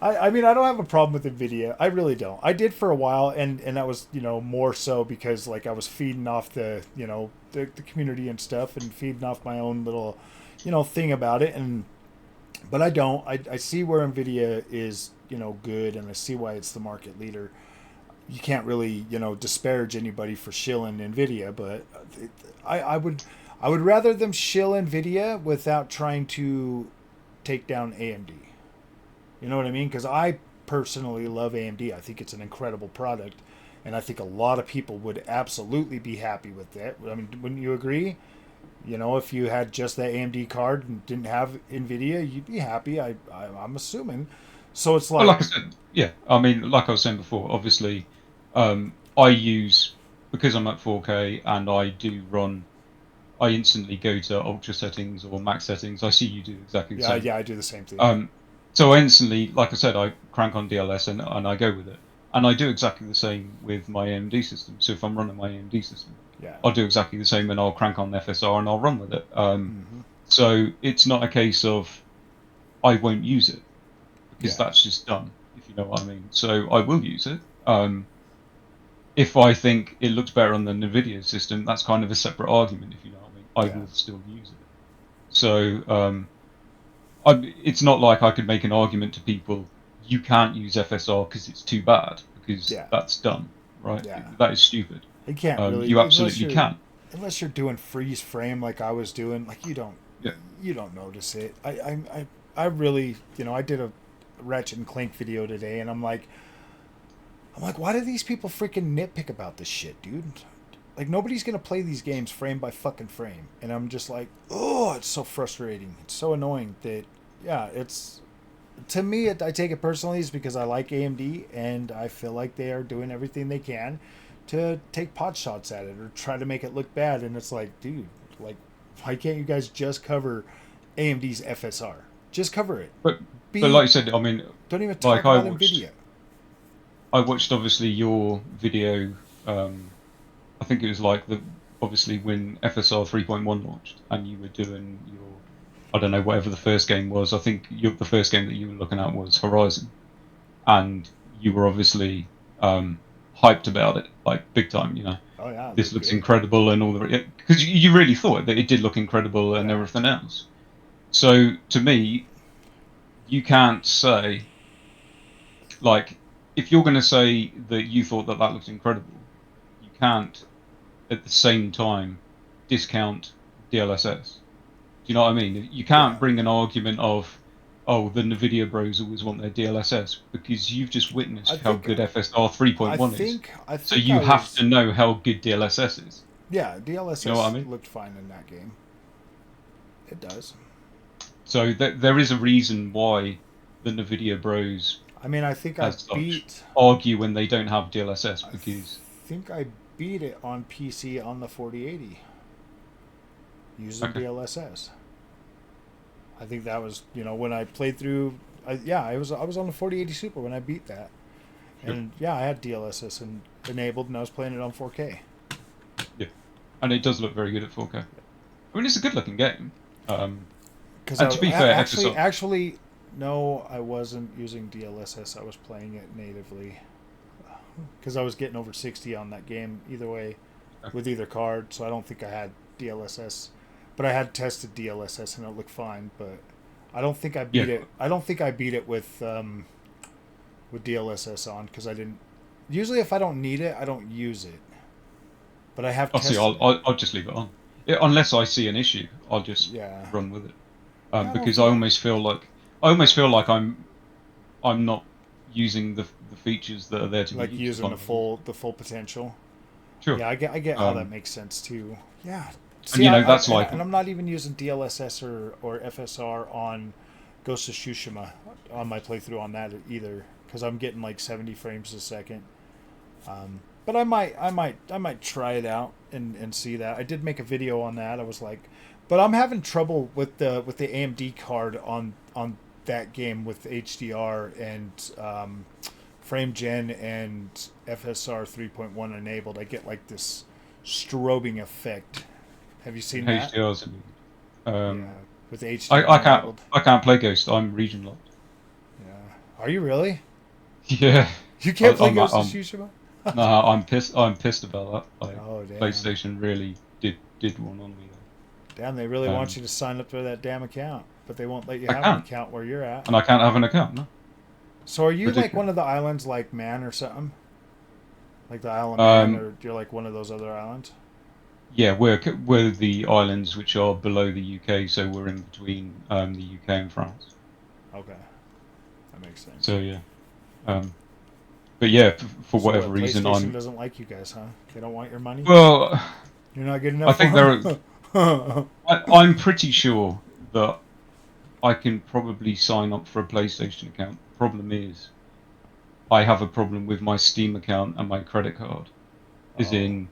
I mean, I don't have a problem with Nvidia. I really don't. I did for a while, and that was, you know, more so because, like, I was feeding off the, you know, the community and stuff, and feeding off my own little, you know, thing about it. And but I don't. I see where Nvidia is, you know, good, and I see why it's the market leader. You can't really, you know, disparage anybody for shilling Nvidia, but I would rather them shill Nvidia without trying to take down AMD. You know what I mean? Because I personally love AMD. I think it's an incredible product, and I think a lot of people would absolutely be happy with it. I mean, wouldn't you agree? You know, if you had just that AMD card and didn't have Nvidia, you'd be happy. I'm assuming. So it's Well, like, like I said, yeah. I mean, like I was saying before, obviously, I use because I'm at 4K and I do run. I instantly go to ultra settings or max settings. I see you do exactly the yeah, same. yeah, I do the same thing. So I instantly, like I said, I crank on DLS and I go with it. And I do exactly the same with my AMD system. So if I'm running my AMD system, Yeah. I'll do exactly the same and I'll crank on FSR and I'll run with it. Mm-hmm. So it's not a case of I won't use it because Yeah. that's just done, if you know what I mean. So I will use it. If I think it looks better on the Nvidia system, that's kind of a separate argument, if you know what I mean. I Yeah. will still use it. So it's not like I could make an argument to people, you can't use FSR because it's too bad, because Yeah. that's done, right? Yeah. That is stupid. You can't really, You absolutely can. unless you're doing freeze frame like I was doing. Like, Yeah. you don't notice it. I really, you know, I did a Ratchet and Clank video today, and I'm like, why do these people freaking nitpick about this shit, dude? Like, nobody's gonna play these games frame by fucking frame, and I'm just like, oh, it's so frustrating. It's so annoying that, yeah, it's to me. I take it personally, is because I like AMD, and I feel like they are doing everything they can to take pot shots at it or try to make it look bad. And it's like, dude, like, why can't you guys just cover AMD's FSR? Just cover it. But Be like you said, I mean, Don't even like talk about Nvidia. I watched obviously your video. I think it was like obviously when FSR 3.1 launched, and you were doing your, I don't know, whatever the first game was. I think the first game that you were looking at was Horizon, and you were obviously hyped about it, like big time. You know, Oh yeah, it this looked looks good. incredible, and all the because you really thought that it did look incredible and Yeah. everything else. So to me, you can't say, like, if you're going to say that you thought that that looked incredible, you can't at the same time discount DLSS. Do you know what I mean? You can't Yeah. bring an argument of, oh, the Nvidia bros always want their DLSS, because you've just I witnessed how think good FSR 3.1 is. I So think you I have was to know how good DLSS is. yeah, You know what I DLSS mean? looked fine in that game. It does. So there is a reason why the Nvidia bros, I mean, I think I as such, beat argue when they don't have DLSS, I because think I beat it on PC on the 4080 using okay, DLSS. I think that was, you know, when I played through yeah, I was on the 4080 Super when I beat that. sure, And yeah, I had DLSS enabled, and I was playing it on 4K. yeah, and it does look very good at 4K. I mean, it's a good looking game. Because And to be fair, FSR. actually, no, I wasn't using DLSS. I was playing it natively because I was getting over 60 on that game either way with either card. So I don't think I had DLSS, but I had tested DLSS and it looked fine. But I don't think I beat Yeah. it. I don't think I beat it with DLSS on because I didn't. Usually, if I don't need it, I don't use it. But I have I'll see. tested it. I'll just leave it on. Yeah, unless I see an issue, I'll just Yeah. run with it. Yeah, I don't Because think. I almost feel like I'm not using the features that are there to be Like used. using Kind of thing. the full potential. Sure. Yeah, I get how that Um, makes sense too. Yeah. and See, you know that's and, like and I'm not even using DLSS or FSR on Ghost of Tsushima on my playthrough on that either because I'm getting like 70 frames a second. But I might try it out and see that. I did make a video on that. I was like, but I'm having trouble with the AMD card on that game with HDR and frame gen and FSR 3.1 enabled, I get like this strobing effect. Have you seen that? HDR's. Yeah, with HDMI I can't. enabled. I can't play Ghost. I'm region locked. Yeah. Are you really? Yeah. You can't play I'm, Ghost of I'm, Tsushima? no, I'm pissed. I'm pissed about that. Like, Oh, damn. PlayStation really did one on me. Damn, they really want you to sign up for that damn account, but they won't let you I have an can't, account where you're at. and I can't have an account. No. So are you like Ridiculous. one of the islands like Man or something? Like the Isle of Man, or you're like one of those other islands? Yeah, we're the islands which are below the UK, so we're in between the UK and France. Okay. That makes sense. So yeah, but yeah, for So whatever what, reason, PlayStation doesn't like you guys, huh? They don't want your money? well. You're not good I enough think for there. them? I'm pretty sure that I can probably sign up for a PlayStation account. Problem is, I have a problem with my Steam account and my credit card. Is Oh. in,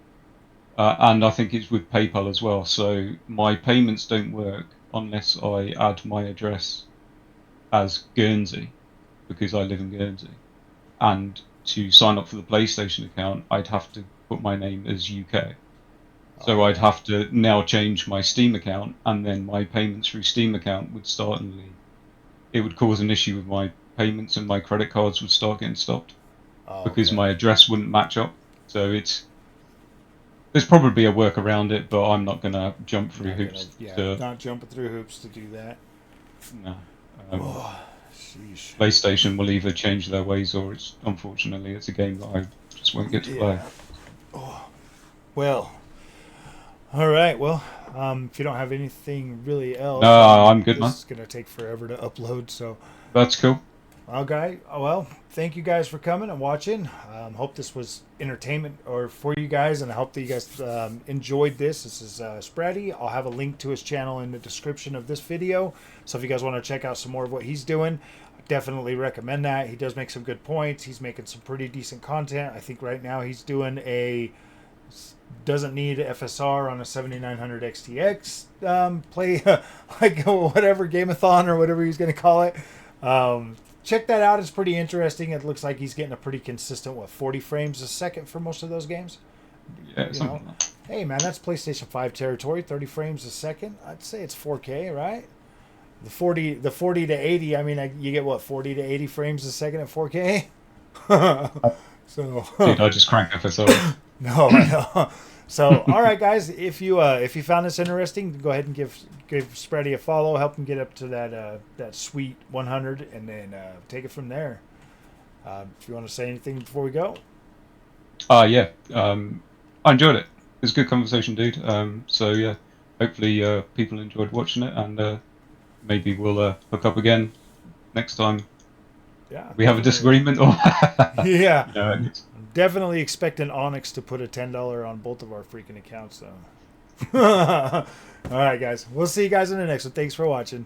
and I think it's with PayPal as well. So my payments don't work unless I add my address as Guernsey, because I live in Guernsey. And to sign up for the PlayStation account, I'd have to put my name as UK. So I'd have to now change my Steam account, and then my payments through Steam account would start, and it would cause an issue with my payments, and my credit cards would start getting stopped because my address wouldn't match up. So there's probably a work around it, but I'm not gonna jump through hoops. Not jumping through hoops to do that. No. Sheesh. PlayStation will either change their ways, or unfortunately it's a game that I just won't get to play. Oh. Well. All right. Well, if you don't have anything really else, No, I'm good, man. This is gonna take forever to upload, so. That's cool. Okay. Well, thank you guys for coming and watching. Hope this was entertainment or for you guys, and I hope that you guys enjoyed this. This is Spratty. I'll have a link to his channel in the description of this video. So if you guys want to check out some more of what he's doing, I definitely recommend that. He does make some good points. He's making some pretty decent content. I think right now he's doing doesn't need FSR on a 7900 XTX play like whatever Gameathon or whatever he's going to call it. Check that out. It's pretty interesting. It looks like he's getting a pretty consistent 40 frames a second for most of those games. Yeah, something like that. Hey man, that's PlayStation 5 territory. 30 frames a second. I'd say it's 4K, right? The 40 to 80. I mean, you get 40 to 80 frames a second at 4K. So dude, I just cranked FSR. No, I know. So, all right, guys. If you found this interesting, go ahead and give Spratty a follow. Help him get up to that sweet 100, and then take it from there. If you want to say anything before we go. Yeah. I enjoyed it. It was a good conversation, dude. So yeah, hopefully people enjoyed watching it, and maybe we'll hook up again next time. Yeah. We have a disagreement, or yeah. No, definitely expecting Onyx to put a $10 on both of our freaking accounts, though. All right, guys. We'll see you guys in the next one. Thanks for watching.